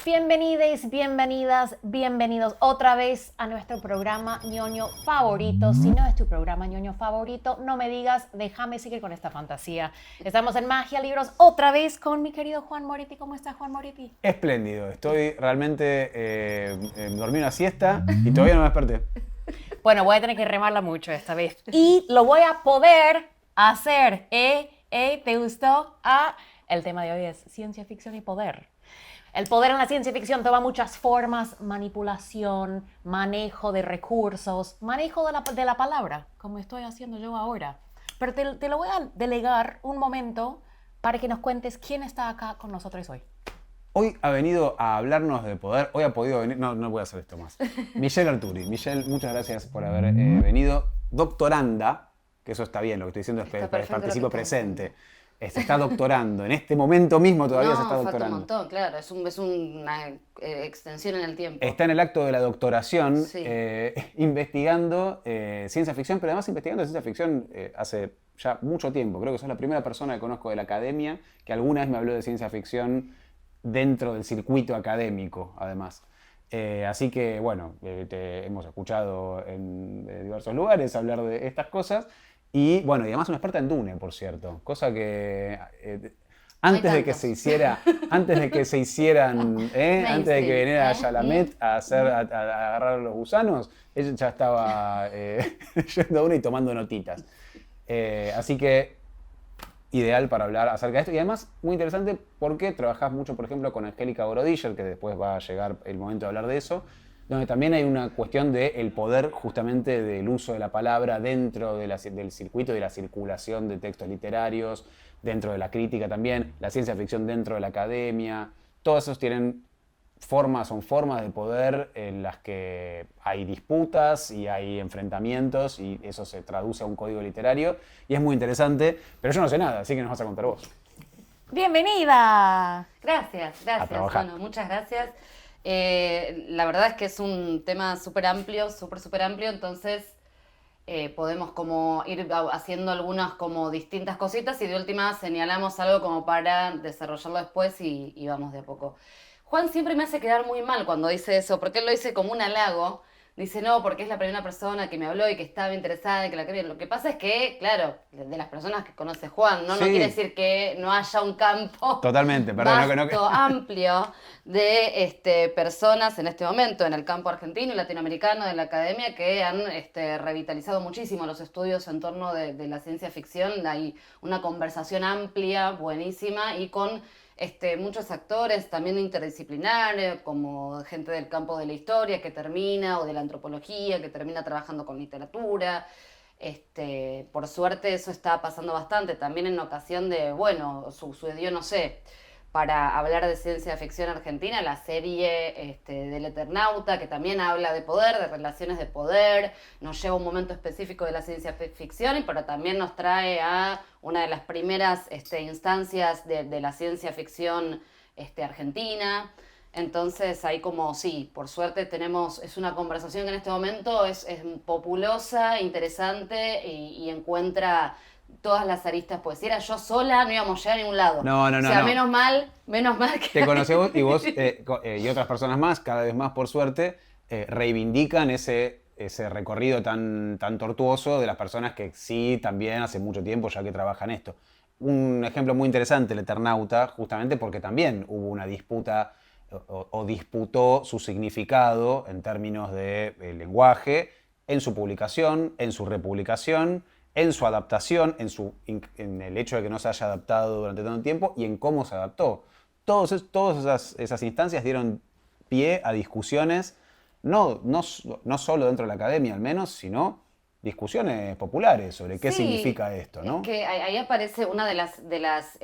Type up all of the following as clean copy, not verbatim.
bienvenides, bienvenidas, bienvenidos otra vez a nuestro programa ñoño favorito. Si no es tu programa ñoño favorito, no me digas, déjame seguir con esta fantasía. Estamos en Magia Libros otra vez con mi querido Juan Moriti. ¿Cómo estás, Juan Moriti? Espléndido, estoy realmente dormí una siesta y todavía no me desperté. Bueno, voy a tener que remarla mucho esta vez. Y lo voy a poder hacer. ¿Te gustó? El tema de hoy es ciencia ficción y poder. El poder en la ciencia ficción toma muchas formas: manipulación, manejo de recursos, manejo de la palabra, como estoy haciendo yo ahora. Pero te lo voy a delegar un momento para que nos cuentes quién está acá con nosotros hoy. Hoy ha venido a hablarnos de poder, hoy ha podido venir, no voy a hacer esto más. Michelle Arturi. Michelle, muchas gracias por haber venido. Doctoranda, que eso está bien, lo que estoy diciendo es participo presente. Se está doctorando, en este momento mismo todavía se está doctorando. Falta un montón, claro, es una extensión en el tiempo. Está en el acto de la doctoración, sí. Investigando ciencia ficción, pero además investigando ciencia ficción hace ya mucho tiempo. Creo que sos la primera persona que conozco de la academia que alguna vez me habló de ciencia ficción dentro del circuito académico, además. Así que, bueno, te hemos escuchado en diversos lugares hablar de estas cosas. Y bueno, y además una experta en Dune, por cierto, cosa que antes de que se hicieran, antes de que viniera Chalamet a agarrar a los gusanos, ella ya estaba yendo a Dune y tomando notitas. Así que ideal para hablar acerca de esto, y además muy interesante porque trabajás mucho, por ejemplo, con Angélica Borodiller, que después va a llegar el momento de hablar de eso, donde también hay una cuestión del poder justamente del uso de la palabra dentro del circuito de la circulación de textos literarios, dentro de la crítica también, la ciencia ficción dentro de la academia. Todos esos tienen son formas de poder en las que hay disputas y hay enfrentamientos y eso se traduce a un código literario y es muy interesante, pero yo no sé nada, así que nos vas a contar vos. ¡Bienvenida! Gracias. Bueno, muchas gracias. La verdad es que es un tema súper amplio, súper amplio, entonces podemos como ir haciendo algunas como distintas cositas y de última señalamos algo como para desarrollarlo después y vamos de a poco. Juan siempre me hace quedar muy mal cuando dice eso, porque él lo dice como un halago. Dice, no, porque es la primera persona que me habló y que estaba interesada y que la quería. Lo que pasa es que, claro, de las personas que conoce Juan, no quiere decir que no haya un campo totalmente, perdón, vasto, amplio de personas en este momento en el campo argentino y latinoamericano de la academia que han revitalizado muchísimo los estudios en torno de la ciencia ficción. Hay una conversación amplia, buenísima y con muchos actores también interdisciplinares, como gente del campo de la historia que termina, o de la antropología, que termina trabajando con literatura. Por suerte eso está pasando bastante, también en ocasión de, bueno, sucedió, no sé, para hablar de ciencia ficción argentina, la serie del Eternauta, que también habla de poder, de relaciones de poder, nos lleva a un momento específico de la ciencia ficción, pero también nos trae a una de las primeras instancias de la ciencia ficción argentina. Entonces ahí como sí, por suerte es una conversación que en este momento es populosa, interesante y encuentra todas las aristas, pues si era yo sola no íbamos a llegar a ningún lado. No. Menos mal que... Te conocí vos y vos y otras personas más, cada vez más por suerte, reivindican ese recorrido tan tortuoso de las personas que sí también hace mucho tiempo ya que trabajan esto. Un ejemplo muy interesante, el Eternauta, justamente porque también hubo una disputa o disputó su significado en términos de lenguaje en su publicación, en su republicación, en su adaptación, en el hecho de que no se haya adaptado durante tanto tiempo y en cómo se adaptó. Todas esas instancias dieron pie a discusiones, no solo dentro de la academia al menos, sino discusiones populares sobre qué significa esto, ¿no? Es que ahí aparece una de las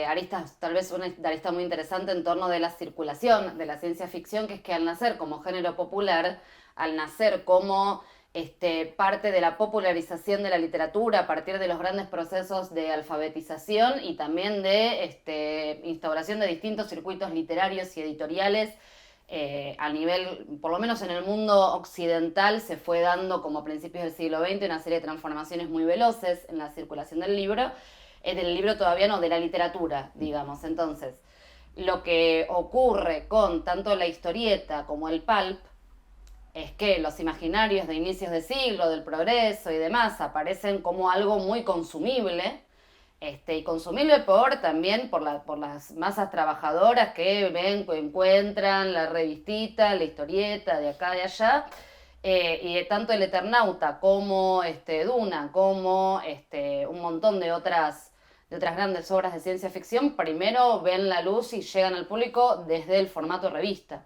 aristas, tal vez una arista muy interesante en torno de la circulación de la ciencia ficción, que es que al nacer como género popular, al nacer como parte de la popularización de la literatura a partir de los grandes procesos de alfabetización y también de instauración de distintos circuitos literarios y editoriales a nivel, por lo menos en el mundo occidental, se fue dando como a principios del siglo XX una serie de transformaciones muy veloces en la circulación del libro todavía no, de la literatura, digamos. Entonces, lo que ocurre con tanto la historieta como el pulp es que los imaginarios de inicios de siglo, del progreso y demás, aparecen como algo muy consumible, y consumible también por las masas trabajadoras que ven, que encuentran la revistita, la historieta de acá y de allá, y tanto el Eternauta como Duna, como un montón de otras grandes obras de ciencia ficción, primero ven la luz y llegan al público desde el formato revista.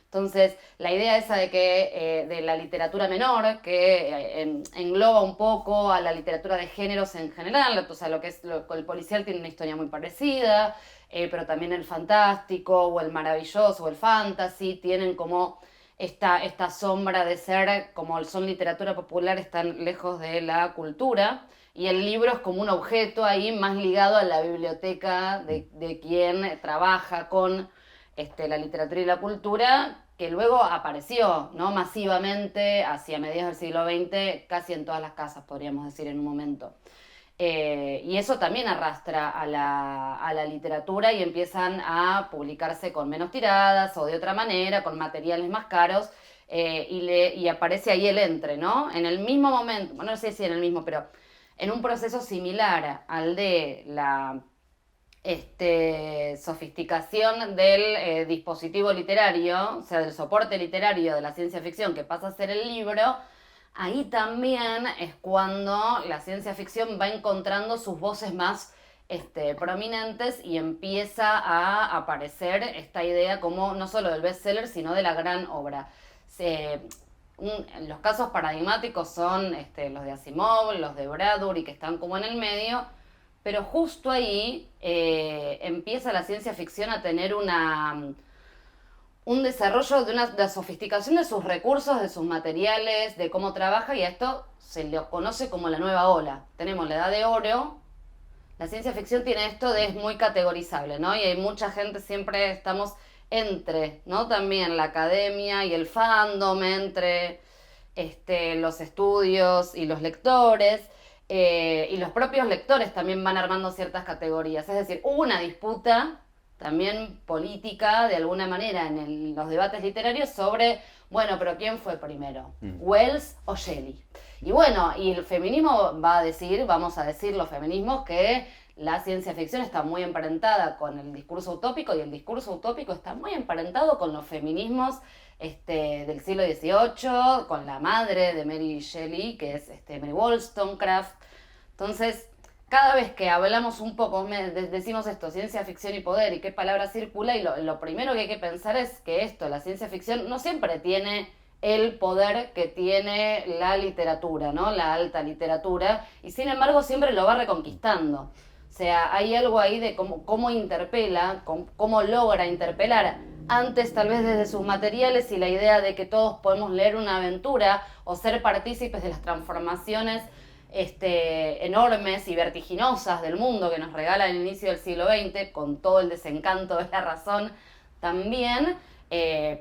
Entonces, la idea esa de que de la literatura menor, que engloba un poco a la literatura de géneros en general, o sea, el policial tiene una historia muy parecida, pero también el fantástico, o el maravilloso, o el fantasy, tienen como esta sombra de ser, como son literatura popular, están lejos de la cultura, y el libro es como un objeto ahí más ligado a la biblioteca de quien trabaja con la literatura y la cultura, que luego apareció, ¿no?, masivamente hacia mediados del siglo XX, casi en todas las casas, podríamos decir, en un momento. Y eso también arrastra a la literatura y empiezan a publicarse con menos tiradas o de otra manera, con materiales más caros, y aparece ahí el entre, ¿no? En el mismo momento, bueno, no sé si en el mismo, pero en un proceso similar al de la sofisticación del dispositivo literario, o sea, del soporte literario de la ciencia ficción que pasa a ser el libro, ahí también es cuando la ciencia ficción va encontrando sus voces más prominentes y empieza a aparecer esta idea como no solo del bestseller, sino de la gran obra. Los casos paradigmáticos son los de Asimov, los de Bradbury, que están como en el medio, pero justo ahí empieza la ciencia ficción a tener un desarrollo de una sofisticación de sus recursos, de sus materiales, de cómo trabaja, y a esto se le conoce como la nueva ola. Tenemos la edad de oro, la ciencia ficción tiene esto de es muy categorizable, ¿no? Y hay mucha gente, siempre estamos entre, ¿no?, también la academia y el fandom, entre los estudios y los lectores, y los propios lectores también van armando ciertas categorías. Es decir, hubo una disputa también política, de alguna manera, en los debates literarios sobre, bueno, pero ¿quién fue primero? ¿Wells o Shelley? Y bueno, y el feminismo vamos a decir los feminismos, que la ciencia ficción está muy emparentada con el discurso utópico, y el discurso utópico está muy emparentado con los feminismos del siglo XVIII, con la madre de Mary Shelley, que es Mary Wollstonecraft. Entonces, cada vez que hablamos un poco, decimos esto, ciencia ficción y poder, y qué palabra circula, y lo primero que hay que pensar es que la ciencia ficción no siempre tiene el poder que tiene la literatura, ¿no?, la alta literatura, y sin embargo siempre lo va reconquistando. O sea, hay algo ahí de cómo interpela, cómo logra interpelar, antes tal vez desde sus materiales y la idea de que todos podemos leer una aventura o ser partícipes de las transformaciones enormes y vertiginosas del mundo que nos regala el inicio del siglo XX, con todo el desencanto de la razón también,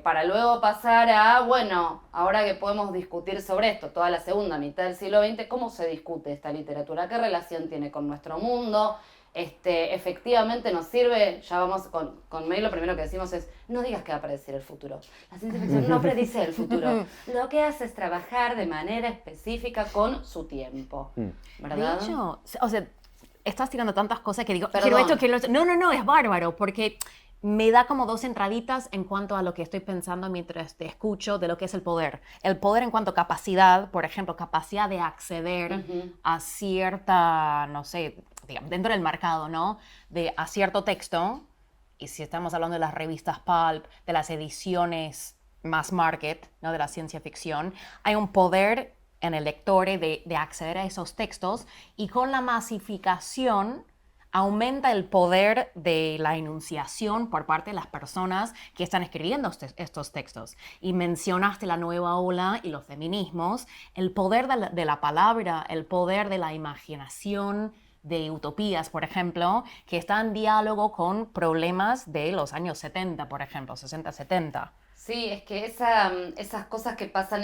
para luego pasar a, bueno, ahora que podemos discutir sobre esto, toda la segunda mitad del siglo XX, ¿cómo se discute esta literatura? ¿Qué relación tiene con nuestro mundo? Efectivamente nos sirve. Ya vamos con May, lo primero que decimos es, no digas que va a predecir el futuro. La ciencia ficción no predice el futuro. Lo que hace es trabajar de manera específica con su tiempo, ¿verdad? De hecho, o sea, estás tirando tantas cosas que digo, Perdón. quiero esto, quiero esto. No, es bárbaro, porque me da como dos entraditas en cuanto a lo que estoy pensando mientras te escucho de lo que es el poder. El poder en cuanto a capacidad, por ejemplo, capacidad de acceder a cierta, no sé, digamos, dentro del mercado, ¿no?, a cierto texto. Y si estamos hablando de las revistas pulp, de las ediciones mass market, ¿no?, de la ciencia ficción, hay un poder en el lector de acceder a esos textos, y con la masificación aumenta el poder de la enunciación por parte de las personas que están escribiendo estos textos. Y mencionaste la nueva ola y los feminismos, el poder de la palabra, el poder de la imaginación, de utopías, por ejemplo, que está en diálogo con problemas de los años 70, por ejemplo, 60-70. Sí, es que esas cosas que pasan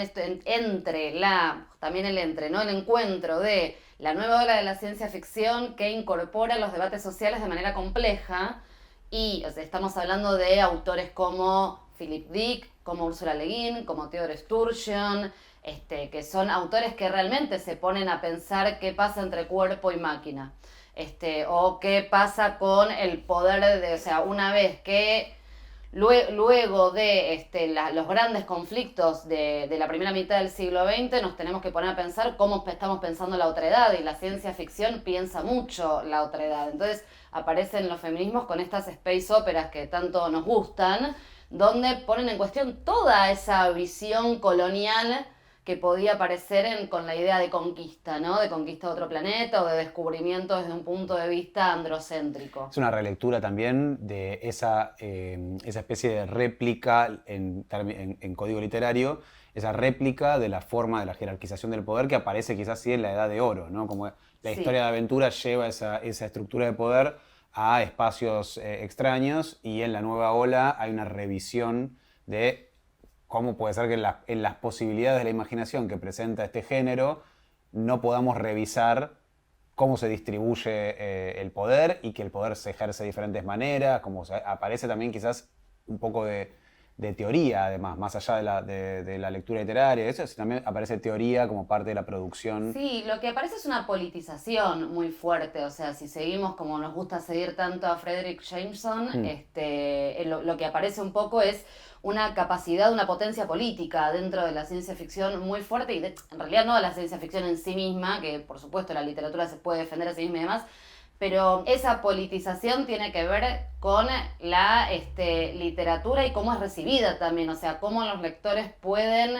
también el ¿no?, el encuentro de la nueva ola de la ciencia ficción, que incorpora los debates sociales de manera compleja, Y o sea, estamos hablando de autores como Philip Dick, como Ursula Le Guin, como Theodore Sturgeon, que son autores que realmente se ponen a pensar qué pasa entre cuerpo y máquina. O qué pasa con el poder de, o sea, una vez que luego de los grandes conflictos de la primera mitad del siglo XX, nos tenemos que poner a pensar cómo estamos pensando la otredad, y la ciencia ficción piensa mucho la otredad. Entonces aparecen los feminismos con estas space operas que tanto nos gustan, donde ponen en cuestión toda esa visión colonial que podía aparecer con la idea de conquista, ¿no? De conquista de otro planeta o de descubrimiento desde un punto de vista androcéntrico. Es una relectura también de esa especie de réplica en código literario, esa réplica de la forma de la jerarquización del poder que aparece quizás sí en la Edad de Oro, ¿no? Como la historia de aventura lleva esa estructura de poder a espacios extraños, y en la nueva ola hay una revisión de cómo puede ser que en las posibilidades de la imaginación que presenta este género no podamos revisar cómo se distribuye el poder, y que el poder se ejerce de diferentes maneras, como aparece también quizás un poco de teoría, además, más allá de la lectura literaria, eso también aparece teoría como parte de la producción. Sí, lo que aparece es una politización muy fuerte, o sea, si seguimos como nos gusta seguir tanto a Frederick Jameson, lo que aparece un poco es una capacidad, una potencia política dentro de la ciencia ficción muy fuerte, y en realidad no de la ciencia ficción en sí misma, que por supuesto la literatura se puede defender a sí misma y demás, pero esa politización tiene que ver con la literatura y cómo es recibida también, o sea, cómo los lectores pueden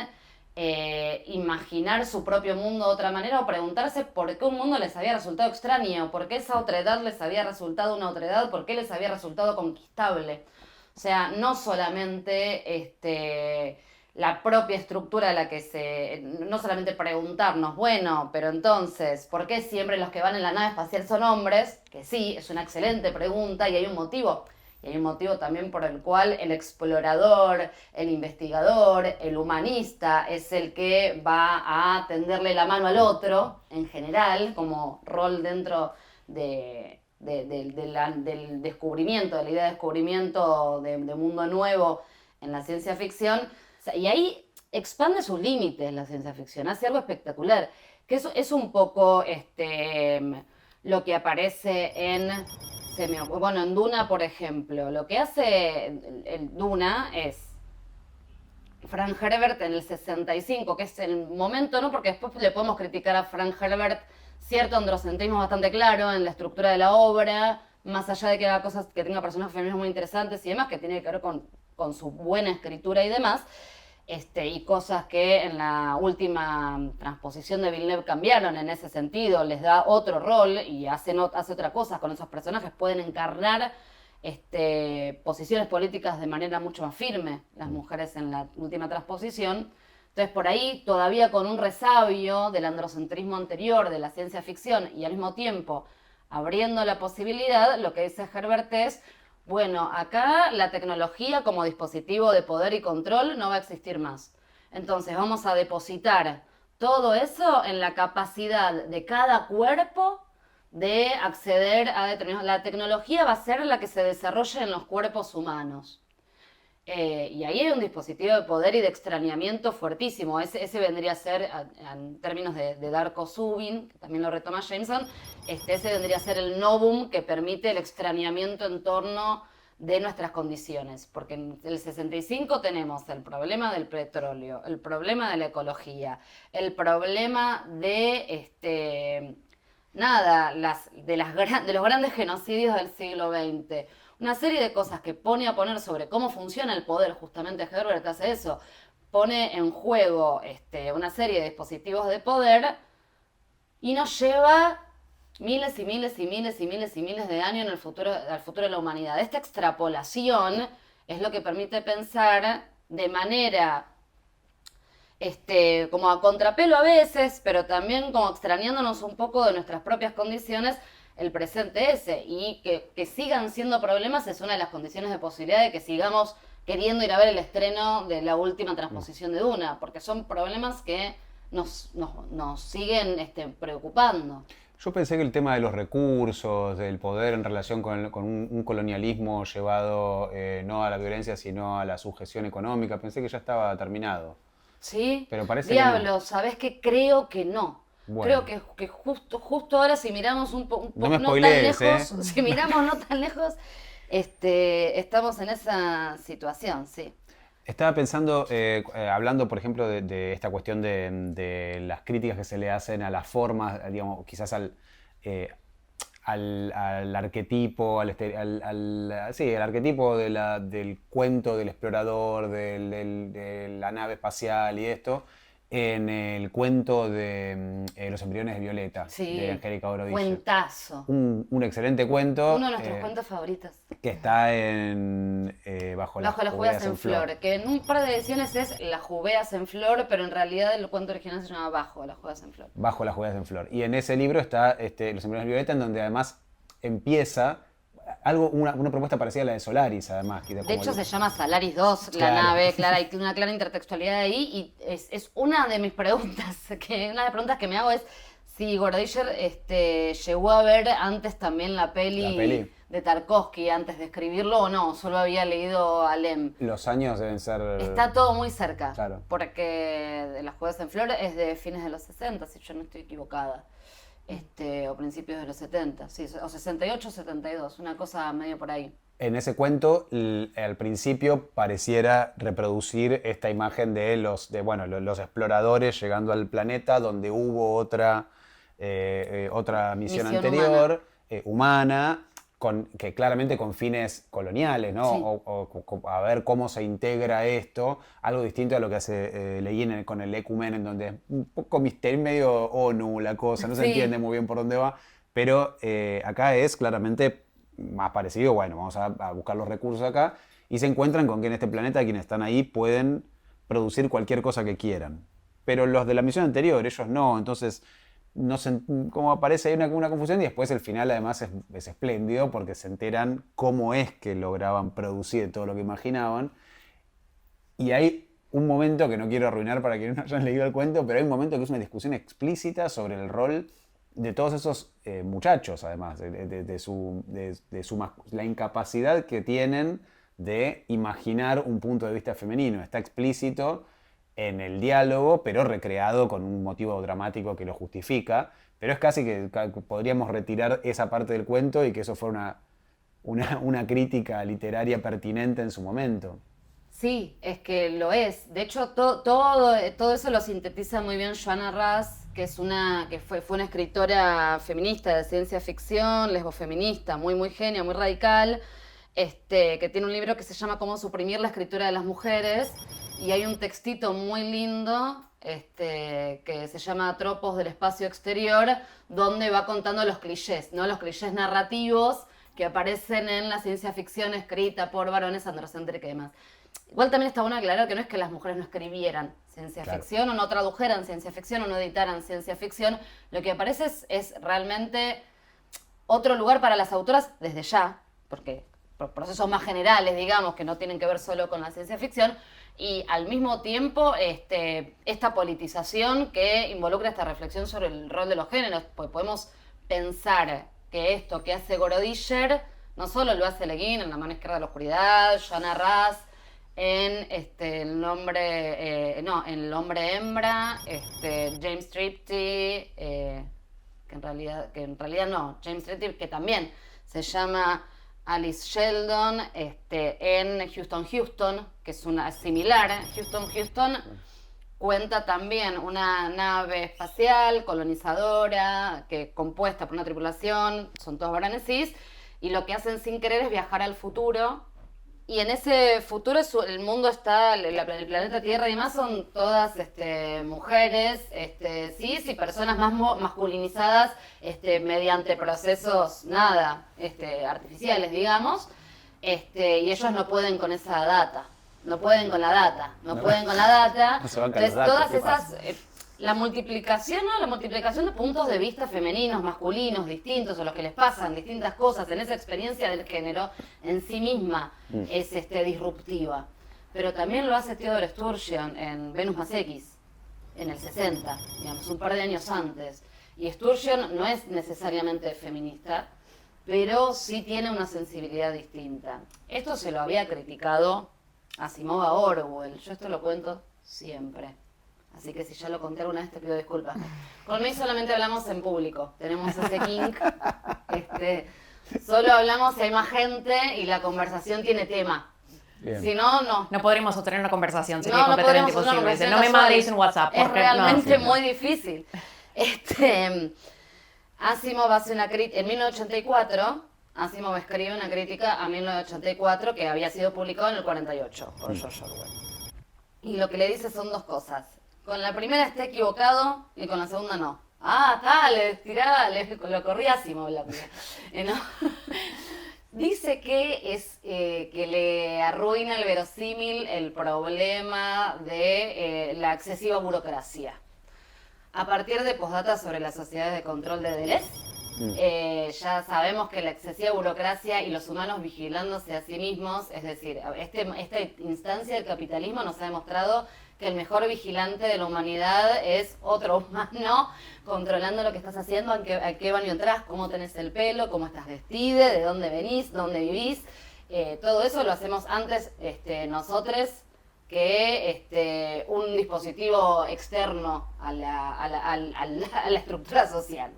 imaginar su propio mundo de otra manera, o preguntarse por qué un mundo les había resultado extraño, por qué esa otredad les había resultado una otredad, por qué les había resultado conquistable. O sea, no solamente la propia estructura de la que no solamente preguntarnos, bueno, pero entonces, ¿por qué siempre los que van en la nave espacial son hombres? Que sí, es una excelente pregunta y hay un motivo. Y hay un motivo también por el cual el explorador, el investigador, el humanista es el que va a tenderle la mano al otro, en general, como rol dentro del descubrimiento, de la idea de descubrimiento de mundo nuevo en la ciencia ficción. O sea, y ahí expande sus límites la ciencia ficción, hace algo espectacular, que eso es un poco lo que aparece en Duna, por ejemplo. Lo que hace el Duna es Frank Herbert en el 65, que es el momento, ¿no? Porque después le podemos criticar a Frank Herbert cierto androcentrismo bastante claro en la estructura de la obra, más allá de que haga cosas, que tenga personajes femeninos muy interesantes y demás, que tiene que ver con su buena escritura y demás, y cosas que en la última transposición de Villeneuve cambiaron en ese sentido, les da otro rol y hace otra cosa con esos personajes, pueden encarnar posiciones políticas de manera mucho más firme, las mujeres en la última transposición. Entonces, por ahí, todavía con un resabio del androcentrismo anterior, de la ciencia ficción, y al mismo tiempo abriendo la posibilidad, lo que dice Herbert es, bueno, acá la tecnología como dispositivo de poder y control no va a existir más. Entonces vamos a depositar todo eso en la capacidad de cada cuerpo de acceder a determinados... La tecnología va a ser la que se desarrolle en los cuerpos humanos. Y ahí hay un dispositivo de poder y de extrañamiento fuertísimo. Ese vendría a ser, en términos de Darko Subin, que también lo retoma Jameson, ese vendría a ser el novum que permite el extrañamiento en torno de nuestras condiciones. Porque en el 65 tenemos el problema del petróleo, el problema de la ecología, el problema de de los grandes genocidios del siglo XX. Una serie de cosas que pone a poner sobre cómo funciona el poder, justamente Herbert hace eso, pone en juego una serie de dispositivos de poder y nos lleva miles y miles y miles y miles y miles de años al futuro de la humanidad. Esta extrapolación es lo que permite pensar de manera como a contrapelo a veces, pero también como extrañándonos un poco de nuestras propias condiciones, el presente ese, y que sigan siendo problemas es una de las condiciones de posibilidad de que sigamos queriendo ir a ver el estreno de la última transposición de Duna, porque son problemas que nos siguen preocupando. Yo pensé que el tema de los recursos, del poder en relación con un colonialismo llevado no a la violencia, sino a la sujeción económica, pensé que ya estaba terminado. ¿Sí? Pero parece Diablo, que no. ¿sabés qué? Creo que no. Bueno. Creo que justo ahora, si miramos un No poco me no tan spoilees, lejos, si miramos no tan lejos, estamos en esa situación, sí. Estaba pensando, hablando por ejemplo de esta cuestión de las críticas que se le hacen a las formas, digamos, quizás al arquetipo, sí, el arquetipo del cuento del explorador, de la nave espacial y esto, en el cuento de Los embriones de Violeta, de Sí, Angélica Orodiller. cuentazo. Un excelente cuento Uno de nuestros cuentos favoritos. que está Bajo las Bajo las jugueas jubeas en flor, que en un par de ediciones es Las jubeas en flor, pero en realidad el cuento original se llama Bajo las jubeas en flor. Bajo las jugueas en flor. Y en ese libro está Los embriones de Violeta, en donde además empieza una propuesta parecida a la de Solaris, además. De hecho, se llama Salaris 2, Claro. la nave, claro, hay una clara intertextualidad ahí, y es una de mis preguntas, una de las preguntas que me hago es si Gorodischer llegó a ver antes también la peli de Tarkovsky antes de escribirlo o no, solo había leído a Lem. Los años deben ser... Está todo muy cerca, Claro. porque de Las juegas en flor es de fines de los 60, si yo no estoy equivocada. O principios de los 70, sí, o 68, 72, una cosa medio por ahí. En ese cuento, al principio pareciera reproducir esta imagen de los exploradores llegando al planeta donde hubo otra misión anterior, humana, que claramente con fines coloniales, ¿no? Sí. O a ver cómo se integra esto, algo distinto a lo que hace Leguín con el Ecumen, en donde es un poco misterio, medio ONU la cosa, no se Sí. entiende muy bien por dónde va, pero acá es claramente más parecido. Bueno, vamos a buscar los recursos acá, y se encuentran con que en este planeta quienes están ahí pueden producir cualquier cosa que quieran. Pero los de la misión anterior, ellos no, entonces... No sé, como aparece ahí una confusión, y después el final además es espléndido porque se enteran cómo es que lograban producir todo lo que imaginaban. Y hay un momento que no quiero arruinar para quienes no hayan leído el cuento, pero hay un momento que es una discusión explícita sobre el rol de todos esos muchachos, además, la incapacidad que tienen de imaginar un punto de vista femenino. Está explícito en el diálogo, pero recreado con un motivo dramático que lo justifica. Pero es casi que podríamos retirar esa parte del cuento y que eso fuera una crítica literaria pertinente en su momento. Sí, es que lo es. De hecho, todo eso lo sintetiza muy bien Joanna Russ, que fue una escritora feminista de ciencia ficción, lesbofeminista, muy genia, muy radical, que tiene un libro que se llama Cómo suprimir la escritura de las mujeres, y hay un textito muy lindo que se llama Tropos del espacio exterior, donde va contando los clichés, ¿no? Los clichés narrativos que aparecen en la ciencia ficción escrita por varones androcéntrica y demás. Igual también está bueno aclarar que no es que las mujeres no escribieran ciencia ficción o no tradujeran ciencia ficción o no editaran ciencia ficción. Lo que aparece es realmente otro lugar para las autoras desde ya, porque por procesos más generales, digamos, que no tienen que ver solo con la ciencia ficción, y al mismo tiempo esta politización que involucra esta reflexión sobre el rol de los géneros. Pues podemos pensar que esto que hace Gorodischer no solo lo hace Leguín en La mano izquierda de la oscuridad, Joanna Russ en El hombre hembra, James Tripty, que en realidad no, James Tripty, que también se llama Alice Sheldon, en Houston, que es una similar. Houston cuenta también una nave espacial colonizadora que compuesta por una tripulación, son todos varones cis, y lo que hacen sin querer es viajar al futuro. Y en ese futuro el mundo está, el planeta Tierra y demás son todas mujeres, cis, y personas más masculinizadas mediante procesos artificiales, digamos, y ellos no pueden con esa data, no pueden con la data. No se bancan Entonces los datos, todas ¿qué esas... pasa? La multiplicación de puntos de vista femeninos, masculinos, distintos, o los que les pasan distintas cosas en esa experiencia del género, en sí misma es disruptiva. Pero también lo hace Theodore Sturgeon en Venus más X, en el 60, digamos, un par de años antes. Y Sturgeon no es necesariamente feminista, pero sí tiene una sensibilidad distinta. Esto se lo había criticado Asimov a Orwell. Yo esto lo cuento siempre. Así que si ya lo conté alguna vez te pido disculpas. Con May solamente hablamos en público. Tenemos ese kink. Solo hablamos si hay más gente y la conversación tiene tema. Bien. Si no, no. No podremos sostener una conversación, sería No completamente podremos sostener una imposible. conversación No me casual. mandéis un WhatsApp. Es porque realmente no. muy difícil. Asimov hace una crítica, en 1984, Asimov escribe una crítica a 1984 que había sido publicado en el 48 por George Orwell. Y lo que le dice son dos cosas. Con la primera está equivocado y con la segunda no. Lo corría Asimov la primera. ¿No? Dice que que le arruina el verosímil el problema de la excesiva burocracia. A partir de postdata sobre las sociedades de control de Deleuze, ya sabemos que la excesiva burocracia y los humanos vigilándose a sí mismos, es decir, esta instancia del capitalismo nos ha demostrado que el mejor vigilante de la humanidad es otro humano controlando lo que estás haciendo, a qué baño entras, cómo tenés el pelo, cómo estás vestida, de dónde venís, dónde vivís. Todo eso lo hacemos antes nosotros que un dispositivo externo a la estructura social.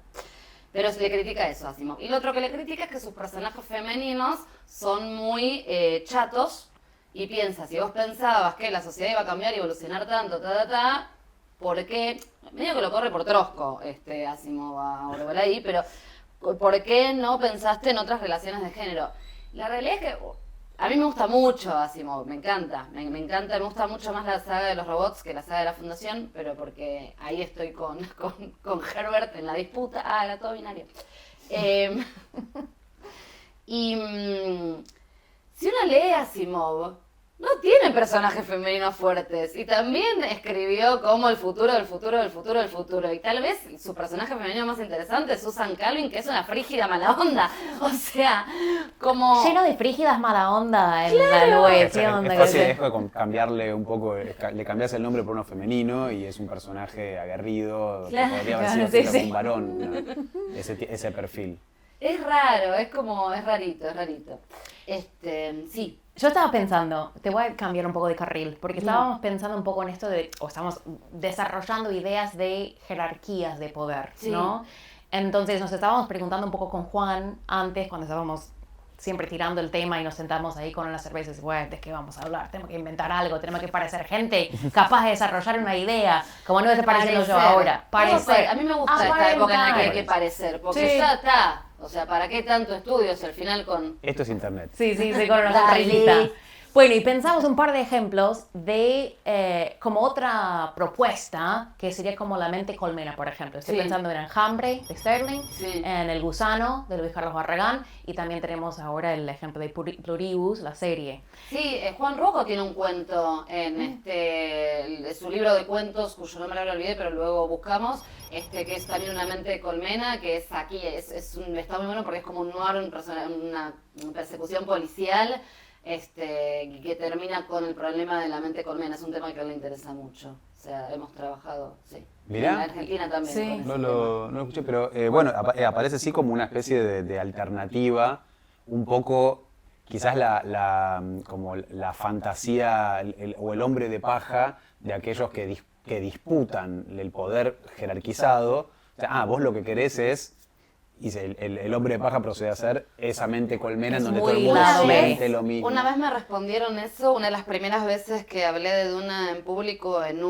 Pero se le critica eso a Asimov. Y lo otro que le critica es que sus personajes femeninos son muy chatos. Y piensa, si vos pensabas que la sociedad iba a cambiar y evolucionar tanto, ¿por qué? Medio que lo corre por trosco Asimov a Orwell ahí, pero ¿por qué no pensaste en otras relaciones de género? La realidad es que a mí me gusta mucho Asimov, me encanta, me gusta mucho más la saga de los robots que la saga de la Fundación, pero porque ahí estoy con Herbert en la disputa. Era todo binario. Si uno lee Asimov, no tiene personajes femeninos fuertes. Y también escribió como el futuro del futuro del futuro del futuro. Y tal vez su personaje femenino más interesante es Susan Calvin, que es una frígida mala onda. O sea, como... Lleno de frígidas mala onda en la Lue. Es fácil, es como cambiarle un poco, le cambias el nombre por uno femenino y es un personaje aguerrido, que podría haber sido un varón, ¿no? ese perfil. Es raro, es rarito. Sí. Yo estaba pensando, te voy a cambiar un poco de carril, porque estábamos pensando un poco en esto o estamos desarrollando ideas de jerarquías de poder, ¿no? Entonces nos estábamos preguntando un poco con Juan antes, cuando estábamos siempre tirando el tema y nos sentamos ahí con las cervezas, bueno, ¿de qué vamos a hablar? Tenemos que inventar algo, tenemos que parecer gente capaz de desarrollar una idea, como no estoy pareciendo yo ahora. Parecer. A mí me gusta esta época en la que hay que parecer, porque ya está. O sea, ¿para qué tanto estudio si al final con... Esto es internet. Sí, con una sonrisita. Bueno, y pensamos un par de ejemplos de como otra propuesta, que sería como la mente colmena, por ejemplo. Estoy pensando en Enjambre, de Sterling, en El Gusano, de Luis Carlos Barragán, y también tenemos ahora el ejemplo de Pluribus, la serie. Sí, Juan Rocco tiene un cuento en su libro de cuentos, cuyo nombre ahora olvidé, pero luego buscamos, que es también una mente colmena, que es aquí, está muy bueno porque es como un noir, una persecución policial, que termina con el problema de la mente colmena. Es un tema que a él le interesa mucho. O sea, hemos trabajado, Mirá. En Argentina también. No lo escuché, pero bueno, aparece así como una especie de alternativa, un poco, quizás como la fantasía o el hombre de paja de aquellos que disputan el poder jerarquizado. O sea, vos lo que querés es... Y el hombre de paja procede a ser esa mente colmena en donde todo el mundo siente lo mismo. Una vez me respondieron eso, una de las primeras veces que hablé de Duna en público en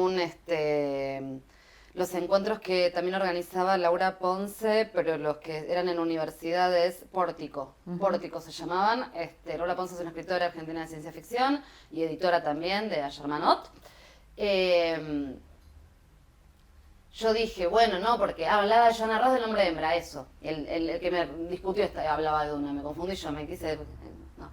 los encuentros que también organizaba Laura Ponce, pero los que eran en universidades, Pórtico. Pórtico se llamaban. Laura Ponce es una escritora argentina de ciencia ficción y editora también de Ayermanot. Yo dije, bueno, no, porque hablaba de Joanna Ross del hombre de hembra, eso. El que me discutió hablaba de una, me confundí yo, me quise... No.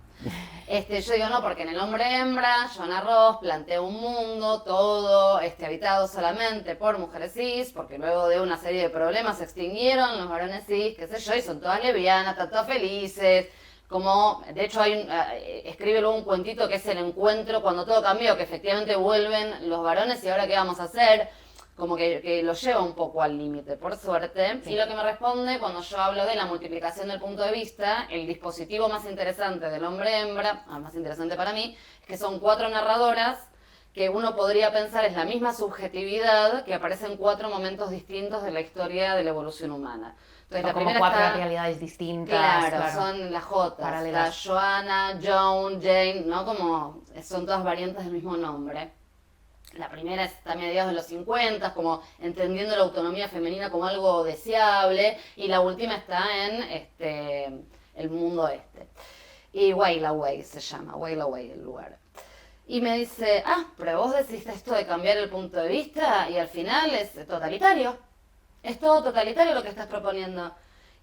Yo digo, no, porque en el hombre hembra, Joanna Ross plantea un mundo todo habitado solamente por mujeres cis, porque luego de una serie de problemas se extinguieron los varones cis, qué sé yo, y son todas lesbianas, están todas felices. Como, de hecho, escribe luego un cuentito que es el encuentro cuando todo cambió, que efectivamente vuelven los varones y ahora qué vamos a hacer. como que lo lleva un poco al límite, por suerte. Sí. Y lo que me responde cuando yo hablo de la multiplicación del punto de vista, el dispositivo más interesante del hombre-hembra, más interesante para mí, es que son 4 narradoras que uno podría pensar es la misma subjetividad que aparece en 4 momentos distintos de la historia de la evolución humana. Entonces, la como primera 4 realidades distintas. Claro, son las Jotas. Está Joanna, Joan, Jane, ¿no? Como son todas variantes del mismo nombre. La primera está a mediados de los 50, como entendiendo la autonomía femenina como algo deseable, y la última está en el mundo este. Y Wailaway se llama, Wailaway el lugar. Y me dice, pero vos decís esto de cambiar el punto de vista y al final es totalitario. Es todo totalitario lo que estás proponiendo.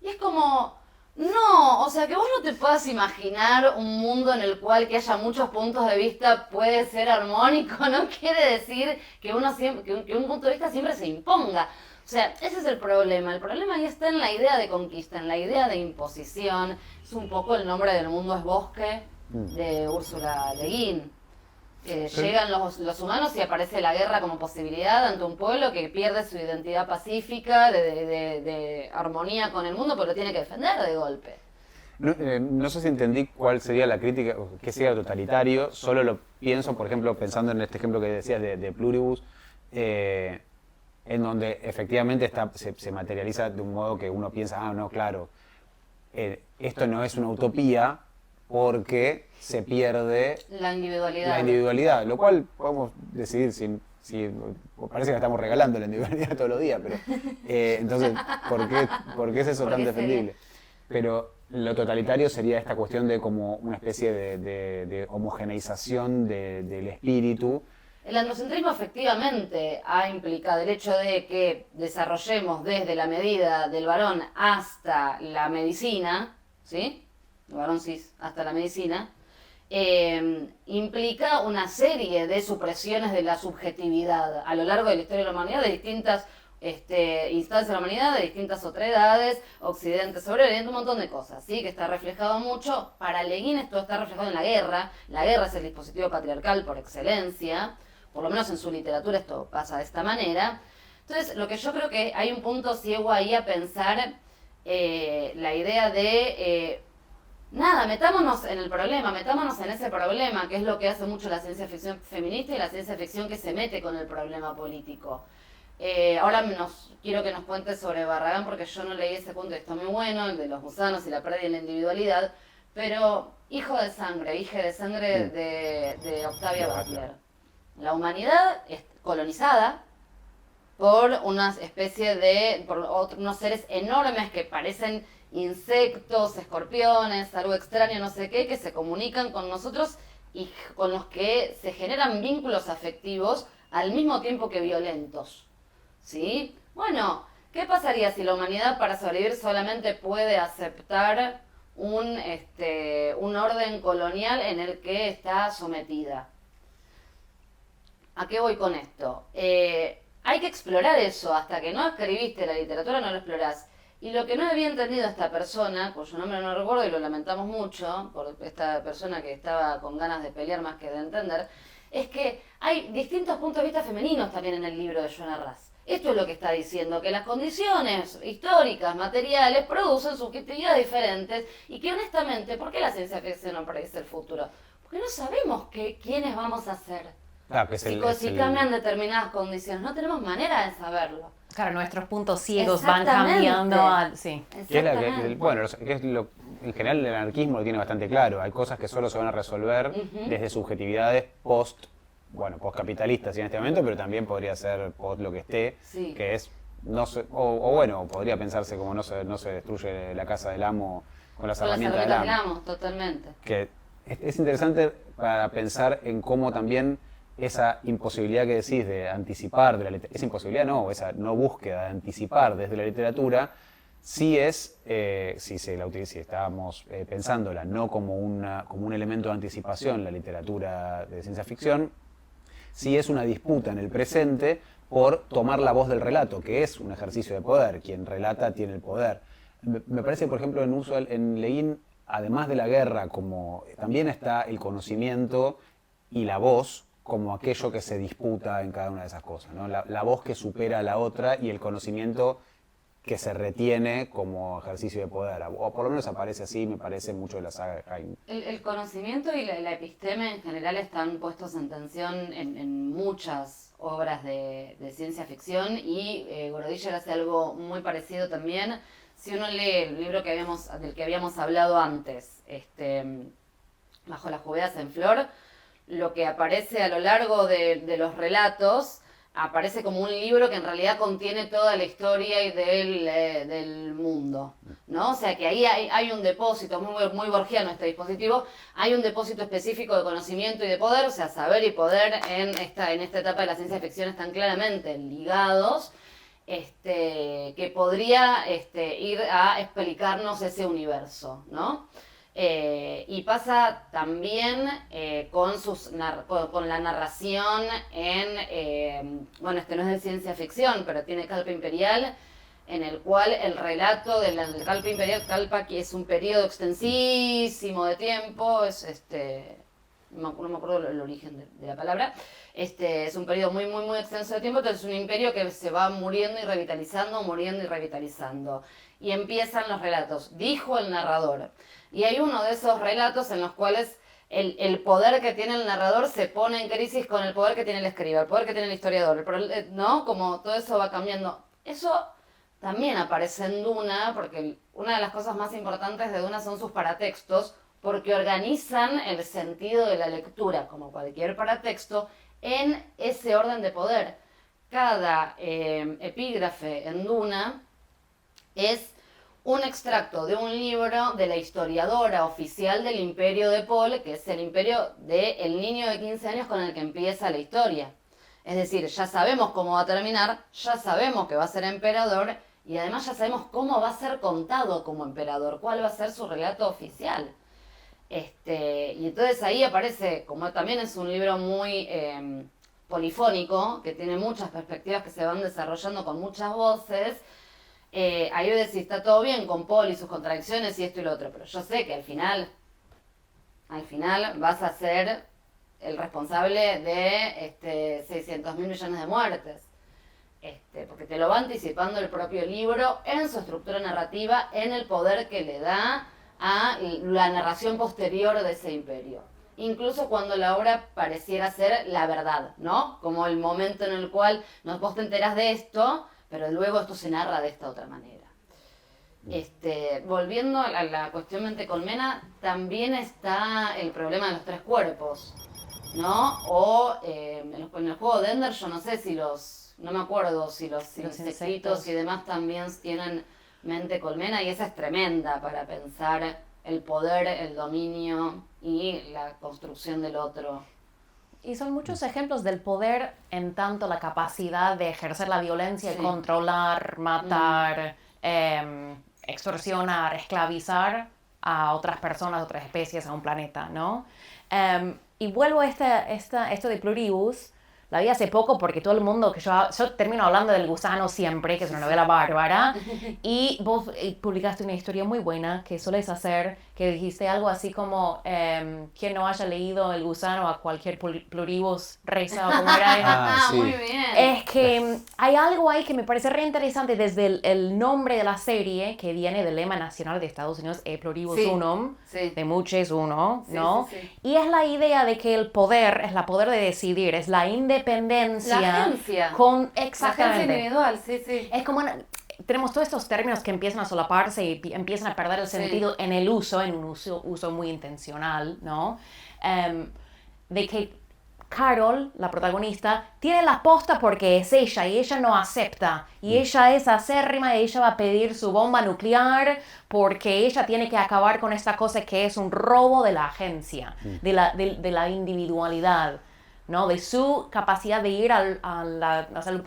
Y es como, no, o sea, que vos no te puedas imaginar un mundo en el cual que haya muchos puntos de vista puede ser armónico, no quiere decir que un punto de vista siempre se imponga. O sea, ese es el problema. El problema ahí está en la idea de conquista, en la idea de imposición. Es un poco el nombre del mundo es bosque de Úrsula Le Guin. Llegan los humanos y aparece la guerra como posibilidad ante un pueblo que pierde su identidad pacífica, de armonía con el mundo, pero lo tiene que defender de golpe. No sé si entendí cuál sería la crítica, qué sería totalitario, solo lo pienso, por ejemplo, pensando en este ejemplo que decías de Pluribus, en donde efectivamente se materializa de un modo que uno piensa, no, claro, esto no es una utopía, porque se pierde la individualidad, lo cual podemos decidir si parece que estamos regalando la individualidad todos los días, pero entonces, ¿por qué es eso tan defendible? Pero lo totalitario sería esta cuestión de como una especie de homogeneización del espíritu. El androcentrismo efectivamente ha implicado el hecho de que desarrollemos desde la medida del varón hasta la medicina, ¿sí? El varón cis hasta la medicina, implica una serie de supresiones de la subjetividad a lo largo de la historia de la humanidad, de distintas instancias de la humanidad, de distintas otredades, Occidente sobre Oriente, un montón de cosas, ¿sí? Que está reflejado mucho. Para Le Guin esto está reflejado en la guerra. La guerra es el dispositivo patriarcal por excelencia, por lo menos en su literatura esto pasa de esta manera. Entonces, lo que yo creo que hay un punto ciego ahí a pensar la idea de... metámonos en el problema, metámonos en ese problema, que es lo que hace mucho la ciencia ficción feminista y la ciencia ficción que se mete con el problema político. Ahora quiero que nos cuentes sobre Barragán, porque yo no leí ese punto y está muy bueno, el de los gusanos y la pérdida de la individualidad, pero hija de sangre de Octavia Butler. La humanidad es colonizada por una especie por unos seres enormes que parecen insectos, escorpiones, algo extraño, no sé qué, que se comunican con nosotros y con los que se generan vínculos afectivos al mismo tiempo que violentos, ¿sí? Bueno, ¿qué pasaría si la humanidad para sobrevivir solamente puede aceptar un orden colonial en el que está sometida? ¿A qué voy con esto? Hay que explorar eso, hasta que no escribiste la literatura no lo explorás. Y lo que no había entendido esta persona, cuyo nombre no recuerdo y lo lamentamos mucho, por esta persona que estaba con ganas de pelear más que de entender, es que hay distintos puntos de vista femeninos también en el libro de Joanna Russ. Esto es lo que está diciendo, que las condiciones históricas, materiales, producen subjetividades diferentes y que honestamente, ¿por qué la ciencia ficción no predice el futuro? Porque no sabemos quiénes vamos a ser. Si cambian determinadas condiciones, no tenemos manera de saberlo. Claro, nuestros puntos ciegos van cambiando. Sí. En general el anarquismo lo tiene bastante claro. Hay cosas que solo se van a resolver desde subjetividades postcapitalistas en este momento, pero también podría ser post lo que esté, que es, podría pensarse como no se destruye la casa del amo con las herramientas del amo. Totalmente. Que es interesante para pensar en cómo también esa imposibilidad que decís de anticipar, esa imposibilidad esa no búsqueda de anticipar desde la literatura, sí es, si estábamos pensándola no como un elemento de anticipación, la literatura de ciencia ficción, sí es una disputa en el presente por tomar la voz del relato, que es un ejercicio de poder. Quien relata tiene el poder. Me parece, por ejemplo, en Le Guin, además de la guerra, como también está el conocimiento y la voz como aquello que se disputa en cada una de esas cosas, ¿no? La voz que supera a la otra y el conocimiento que se retiene como ejercicio de poder, o por lo menos aparece así, me parece mucho de la saga de Jaime. El conocimiento y la episteme en general están puestos en tensión en muchas obras de ciencia ficción y Gorodischer hace algo muy parecido también. Si uno lee el libro del que habíamos hablado antes, Bajo las jubeas en flor, lo que aparece a lo largo de los relatos aparece como un libro que en realidad contiene toda la historia del mundo, ¿no? O sea que ahí hay un depósito, muy borgiano este dispositivo, hay un depósito específico de conocimiento y de poder, o sea, saber y poder en esta etapa de la ciencia ficción están claramente ligados, que podría ir a explicarnos ese universo, ¿no? Y pasa también con la narración bueno, no es de ciencia ficción, pero tiene Calpa Imperial, en el cual el relato del Calpa Imperial, Calpa que es un periodo extensísimo de tiempo, no me acuerdo el origen de la palabra, es un periodo muy extenso de tiempo, entonces es un imperio que se va muriendo y revitalizando, y empiezan los relatos, dijo el narrador. Y hay uno de esos relatos en los cuales el poder que tiene el narrador se pone en crisis con el poder que tiene el escriba, el poder que tiene el historiador, ¿no? Como todo eso va cambiando. Eso también aparece en Duna, porque una de las cosas más importantes de Duna son sus paratextos, porque organizan el sentido de la lectura, como cualquier paratexto, en ese orden de poder. Cada epígrafe en Duna es un extracto de un libro de la historiadora oficial del imperio de Paul, que es el imperio del niño de 15 años con el que empieza la historia. Es decir, ya sabemos cómo va a terminar, ya sabemos que va a ser emperador, y además ya sabemos cómo va a ser contado como emperador, cuál va a ser su relato oficial. Y entonces ahí aparece, como también es un libro muy polifónico, que tiene muchas perspectivas que se van desarrollando con muchas voces, ahí decís, está todo bien con Paul y sus contradicciones y esto y lo otro, pero yo sé que al final vas a ser el responsable de 600.000 millones de muertes. Porque te lo va anticipando el propio libro en su estructura narrativa, en el poder que le da a la narración posterior de ese imperio. Incluso cuando la obra pareciera ser la verdad, ¿no? Como el momento en el cual vos te enterás de esto, pero luego esto se narra de esta otra manera. Volviendo a la cuestión mente colmena, también está el problema de los tres cuerpos, ¿no? O en el juego de Ender, yo no sé si no me acuerdo si los insectitos y demás también tienen mente colmena, y esa es tremenda para pensar el poder, el dominio y la construcción del otro. Y son muchos ejemplos del poder en tanto la capacidad de ejercer la violencia y controlar, matar, extorsionar, esclavizar a otras personas, a otras especies, a un planeta, ¿no? Y vuelvo a esto de Pluribus. La vi hace poco porque todo el mundo, que yo termino hablando del gusano siempre, que es una novela bárbara, y vos publicaste una historia muy buena que solés hacer, que dijiste algo así como, quien no haya leído El gusano a cualquier pluribus reza, o como era. Sí. Muy bien. Es que hay algo ahí que me parece re interesante desde el nombre de la serie, que viene del lema nacional de Estados Unidos, E pluribus unum, de muchos uno, ¿no? Sí. Y es la idea de que el poder es la poder de decidir, es la independencia. La agencia. Exactamente. La agencia individual, sí. Es como tenemos todos estos términos que empiezan a solaparse y empiezan a perder el sentido en el uso, en un uso muy intencional, ¿no? De que Carol, la protagonista, tiene la posta porque es ella y ella no acepta. Y ella es acérrima y ella va a pedir su bomba nuclear porque ella tiene que acabar con esta cosa que es un robo de la agencia, de la individualidad, ¿no? De su capacidad de ir al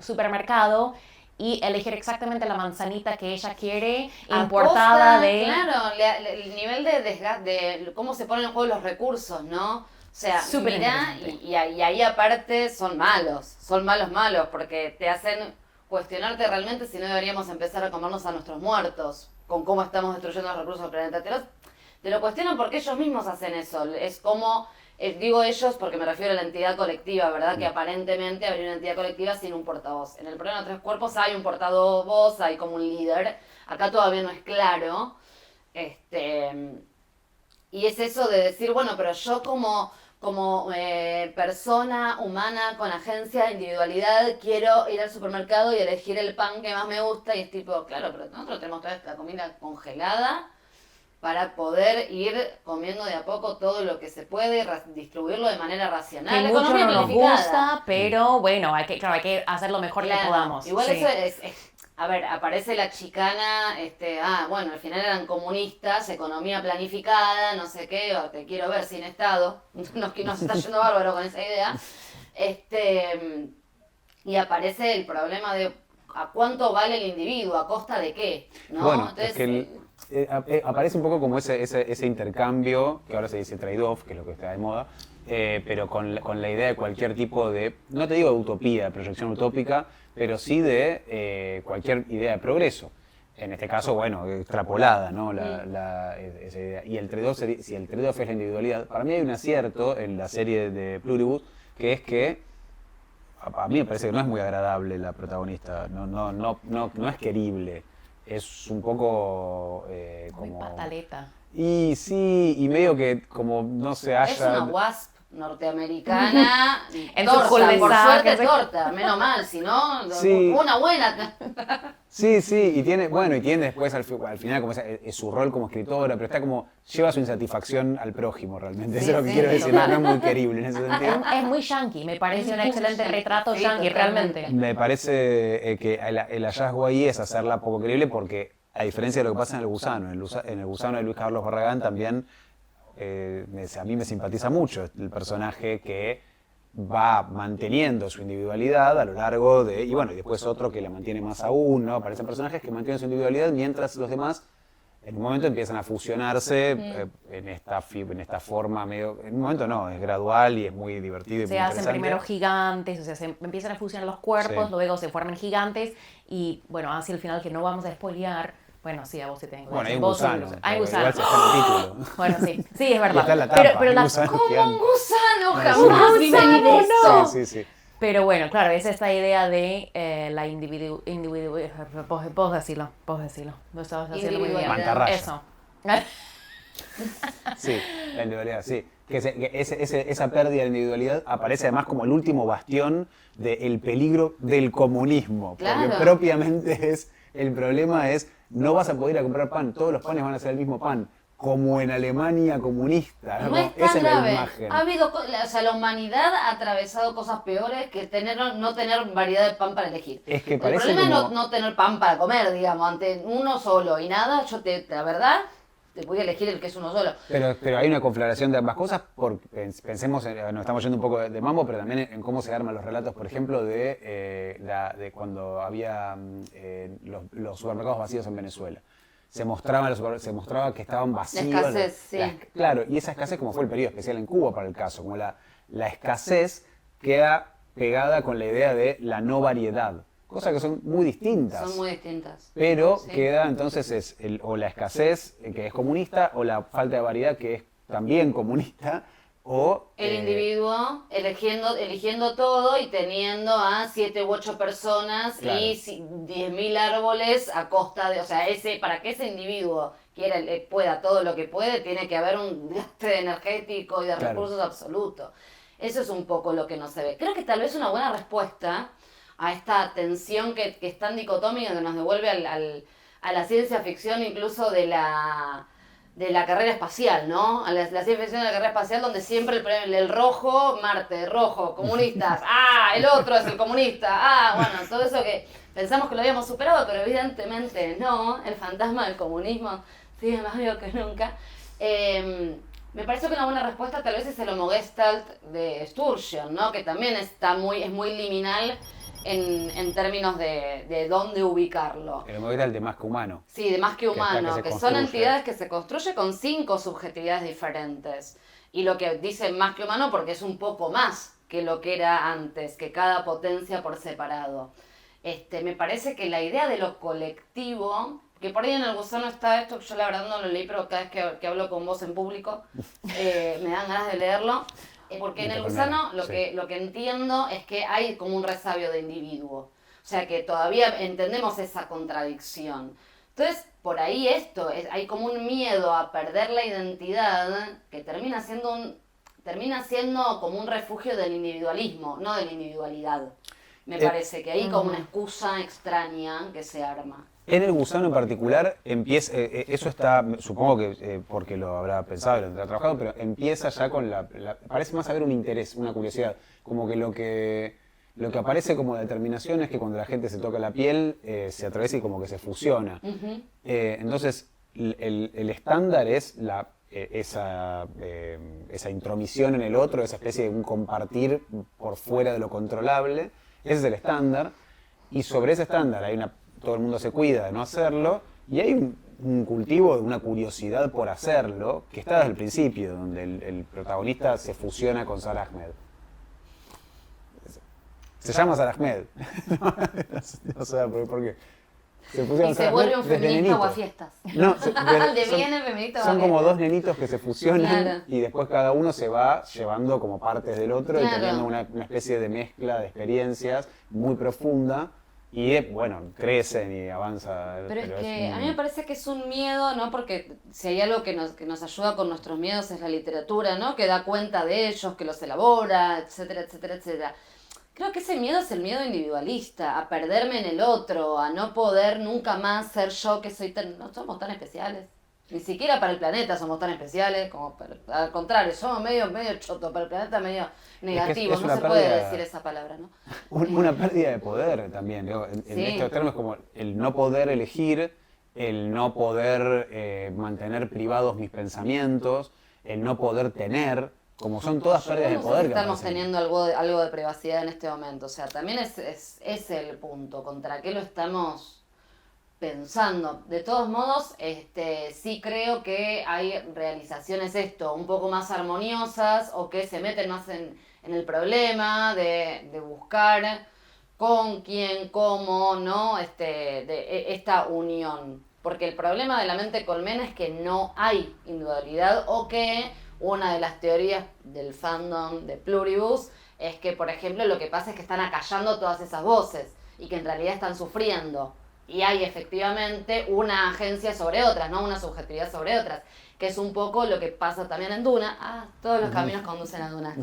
supermercado y elegir exactamente la manzanita que ella quiere, importada de... Claro, el nivel de desgaste, de cómo se ponen en juego los recursos, ¿no? O sea, mira, y ahí aparte son malos, porque te hacen cuestionarte realmente si no deberíamos empezar a comernos a nuestros muertos, con cómo estamos destruyendo los recursos del planeta. Te lo cuestionan porque ellos mismos hacen eso, es como Digo ellos porque me refiero a la entidad colectiva, ¿verdad? Que aparentemente habría una entidad colectiva sin un portavoz. En el problema de los 3 cuerpos hay un portavoz, hay como un líder. Acá todavía no es claro. Y es eso de decir, bueno, pero yo como persona humana con agencia, individualidad, quiero ir al supermercado y elegir el pan que más me gusta. Y es tipo, claro, pero nosotros tenemos toda esta comida congelada para poder ir comiendo de a poco todo lo que se puede, distribuirlo de manera racional. Que mucho no nos gusta, pero bueno, hay que hacer lo mejor que podamos. Igual eso es, a ver, aparece la chicana, bueno, al final eran comunistas, economía planificada, no sé qué, o te quiero ver sin Estado, nos está yendo bárbaro con esa idea. Y aparece el problema de a cuánto vale el individuo, a costa de qué, ¿no? Bueno, entonces, es que aparece un poco como ese intercambio, que ahora se dice trade-off, que es lo que está de moda, pero con la idea de cualquier tipo de, no te digo de utopía, de proyección utópica, pero sí de cualquier idea de progreso. En este caso, bueno, extrapolada, ¿no? Esa idea. Y el trade-off, si el trade-off es la individualidad, para mí hay un acierto en la serie de Pluribus, que es que a mí me parece que no es muy agradable la protagonista, no es querible, es un poco como... Muy pataleta. Y sí, y medio que como no se haya... Es una wasp norteamericana, En torta, su cul-de-sac, por suerte ese- torta, menos mal, si no, Sí. una buena. Sí, y tiene después al final como su rol como escritora, pero está como, lleva su insatisfacción al prójimo realmente, Sí, eso es lo que sí, quiero decir, total. no es muy querible en ese sentido. Es muy yankee, me parece un excelente retrato Sí, yankee, totalmente. realmente. Me parece que el hallazgo ahí es hacerla poco creíble porque, a diferencia de lo que pasa en El Gusano, en el Gusano de Luis Carlos Barragán también, a mí me simpatiza mucho el personaje que va manteniendo su individualidad a lo largo de... Y bueno, y después otro que la mantiene más aún, ¿no? Aparecen personajes que mantienen su individualidad mientras los demás en un momento empiezan a fusionarse en esta forma medio... En un momento no, es gradual y es muy divertido y Se muy hacen interesante. primero gigantes, o sea, se empiezan a fusionar los cuerpos, Sí. luego se forman gigantes y bueno, hacia el final que no vamos a spoilear, bueno, sí, a vos te tengo que Bueno, hay decir, un vos sos gusano, hay un pero gusano. igual se está en el título. Bueno, sí, es verdad. Y está en la tapa, pero hay la, un gusano Como un gigante. gusano, No, jamás sí. vi venir Gusano, eso. no. Sí. Pero bueno, claro, es esta idea de la vos decirlo, lo estabas haciendo muy bien. Individualidad. Mantarraya. Eso. Sí, la individualidad, sí. Que esa pérdida de individualidad aparece además como el último bastión del peligro del comunismo. Claro. Porque propiamente el problema es, no vas a poder ir a comprar pan, todos los panes van a ser el mismo pan, como en Alemania comunista. No es Esa tan es la grave. imagen. Ha habido, o sea, la humanidad ha atravesado cosas peores que no tener variedad de pan para elegir. Es que El parece problema es como... no tener pan para comer, digamos, ante uno solo y nada. La verdad, te voy a elegir el que es uno solo. Pero hay una conflagración de ambas cosas, porque pensemos, nos estamos yendo un poco de mambo, pero también en cómo se arman los relatos, por ejemplo, de cuando había los supermercados vacíos en Venezuela. Se mostraba que estaban vacíos. La escasez, sí. Claro, y esa escasez, como fue el periodo especial en Cuba para el caso, como la escasez queda pegada con la idea de la no variedad, cosas que son muy distintas. Son muy distintas. Pero Sí. queda entonces o la escasez, que es comunista, o la falta de variedad, que es también comunista, o... El individuo eligiendo todo y teniendo a 7 u 8 personas Claro. y 10.000 árboles a costa de... O sea, para que ese individuo pueda todo lo que puede, tiene que haber un gasto energético y de Claro. recursos absoluto. Eso es un poco lo que no se ve. Creo que tal vez una buena respuesta a esta tensión que es tan dicotómica que nos devuelve a la ciencia ficción incluso de la carrera espacial, ¿no? A la ciencia ficción de la carrera espacial donde siempre el rojo, Marte, rojo, comunistas, el otro es el comunista, bueno, todo eso que pensamos que lo habíamos superado, pero evidentemente no, el fantasma del comunismo sigue más vivo que nunca. Me parece que una buena respuesta tal vez es el homogestalt de Sturgeon, ¿no? Que también es muy liminal en términos de dónde ubicarlo. El modelo de más que humano. Sí, de más que Que es la humano, que se que son construye. entidades que se construyen con 5 subjetividades diferentes. Y lo que dice más que humano porque es un poco más que lo que era antes, que cada potencia por separado. Me parece que la idea de lo colectivo, que por ahí en El Gusano está esto, que yo la verdad no lo leí, pero cada vez que hablo con vos en público me dan ganas de leerlo. Porque en El Gusano lo que entiendo es que hay como un resabio de individuo. O sea que todavía entendemos esa contradicción. Entonces, por ahí hay como un miedo a perder la identidad que termina siendo como un refugio del individualismo, no de la individualidad. Me parece que hay como una excusa extraña que se arma. En El Gusano en particular empieza, eso está, supongo que porque lo habrá pensado y lo habrá trabajado, pero empieza ya con parece más haber un interés, una curiosidad, como que lo que aparece como determinación es que cuando la gente se toca la piel se atraviesa y como que se fusiona. Entonces el estándar es esa intromisión en el otro, esa especie de un compartir por fuera de lo controlable. Ese es el estándar, y sobre ese estándar todo el mundo se cuida de no hacerlo, y hay un cultivo de una curiosidad por hacerlo, que está desde el principio, donde el protagonista se fusiona con Sarah Ahmed. Se llama Sarah Ahmed. No sé por qué. Y se vuelve un feminista guafiestas. No, feminista guafiestas. Son como dos nenitos que se fusionan y después cada uno se va llevando como partes del otro y teniendo una especie de mezcla de experiencias muy profunda y bueno, crecen y avanza. Pero es que a mí me parece que es un miedo, ¿no? Porque si hay algo que nos ayuda con nuestros miedos es la literatura, ¿no? Que da cuenta de ellos, que los elabora, etcétera, etcétera, etcétera. Creo que ese miedo es el miedo individualista, a perderme en el otro, a no poder nunca más ser yo que soy no somos tan especiales. Ni siquiera para el planeta somos tan especiales, al contrario, somos medio choto, para el planeta medio negativo, no se puede decir esa palabra, ¿no? Una pérdida de poder también, ¿no? En estos términos como el no poder elegir, el no poder mantener privados mis pensamientos, el no poder tener. Como son todas pérdidas de poder. Estamos teniendo algo de privacidad en este momento. O sea, también es el punto. ¿Contra qué lo estamos pensando? De todos modos, sí creo que hay realizaciones un poco más armoniosas o que se meten más en el problema de buscar con quién, cómo, ¿no? Esta unión. Porque el problema de la mente colmena es que no hay individualidad o que una de las teorías del fandom de Pluribus es que, por ejemplo, lo que pasa es que están acallando todas esas voces y que en realidad están sufriendo. Y hay efectivamente una agencia sobre otras, ¿no? Una subjetividad sobre otras, que es un poco lo que pasa también en Duna. Todos los caminos conducen a Duna.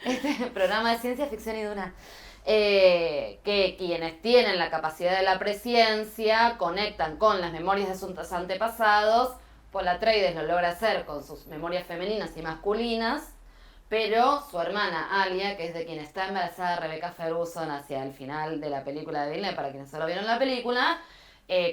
Este programa de ciencia ficción y Duna. Que quienes tienen la capacidad de la presciencia conectan con las memorias de sus antepasados. Paul Atreides lo logra hacer con sus memorias femeninas y masculinas, pero su hermana Alia, que es de quien está embarazada Rebecca Ferguson hacia el final de la película de Disney, para quienes solo vieron la película,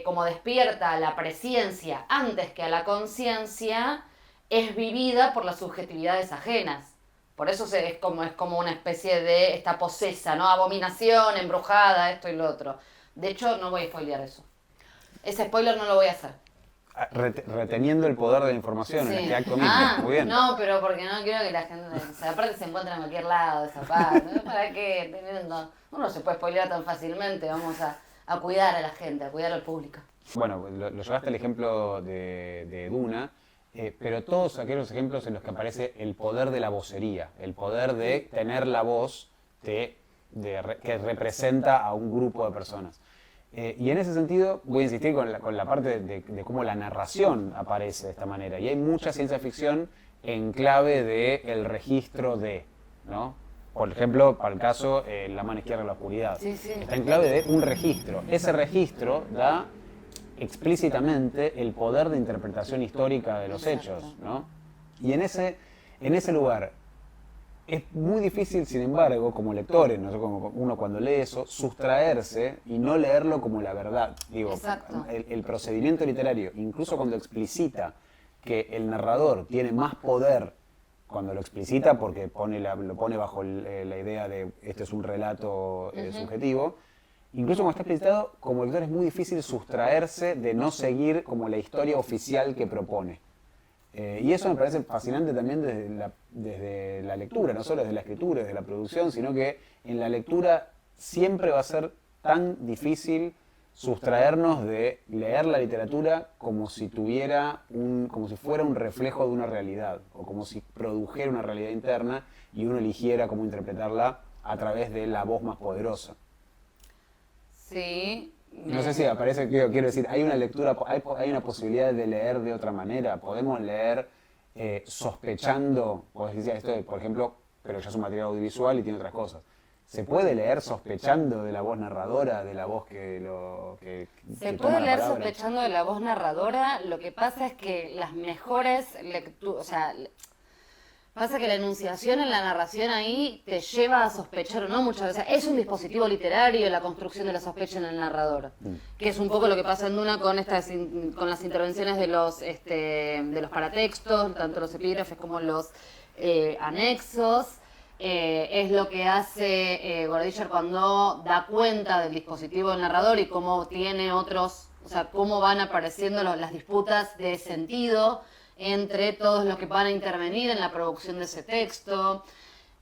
como despierta a la presciencia antes que a la conciencia, es vivida por las subjetividades ajenas. Por eso es como una especie de esta posesa, ¿no? Abominación, embrujada, esto y lo otro. De hecho, no voy a spoilear eso. Ese spoiler no lo voy a hacer. Reteniendo el poder de la información en este acto mismo. Muy bien. No, pero porque no quiero que la gente... aparte se encuentra en cualquier lado esa parte, ¿no? ¿Para qué? Uno se puede spoilear tan fácilmente. Vamos a cuidar a la gente, a cuidar al público. Bueno, lo llevaste al ejemplo de Duna, pero todos aquellos ejemplos en los que aparece el poder de la vocería, el poder de tener la voz que representa a un grupo de personas. Y en ese sentido voy a insistir con la parte de cómo la narración aparece de esta manera. Y hay mucha ciencia ficción en clave del registro de, ¿no? Por ejemplo, para el caso, La mano izquierda de la oscuridad. Sí, sí. Está en clave de un registro. Ese registro da explícitamente el poder de interpretación histórica de los hechos, ¿no? Y en ese lugar es muy difícil, sin embargo, como lectores, ¿no? Como uno cuando lee eso, sustraerse y no leerlo como la verdad. Digo, el procedimiento literario, incluso cuando explicita que el narrador tiene más poder, cuando lo explicita porque lo pone bajo la idea de este es un relato subjetivo, incluso cuando está explicitado, como lector es muy difícil sustraerse de no seguir como la historia oficial que propone. Y eso me parece fascinante también desde la lectura, no solo desde la escritura, desde la producción, sino que en la lectura siempre va a ser tan difícil sustraernos de leer la literatura como si como si fuera un reflejo de una realidad, o como si produjera una realidad interna y uno eligiera cómo interpretarla a través de la voz más poderosa. Sí. No sé si aparece, quiero decir, hay una lectura, hay una posibilidad de leer de otra manera. Podemos leer sospechando, vos decías esto, por ejemplo, pero ya es un material audiovisual y tiene otras cosas. ¿Se puede leer sospechando de la voz narradora, de la voz que Se toma puede la leer palabra? sospechando de la voz narradora, lo que pasa es que las mejores lecturas, o sea, pasa que la enunciación en la narración ahí te lleva a sospechar o no muchas veces. Es un dispositivo literario la construcción de la sospecha en el narrador, que es un poco lo que pasa en Duna con con las intervenciones de los paratextos, tanto los epígrafes como los anexos. Es lo que hace Goldischer cuando da cuenta del dispositivo del narrador y cómo tiene otros, o sea, cómo van apareciendo las disputas de sentido entre todos los que van a intervenir en la producción de ese texto.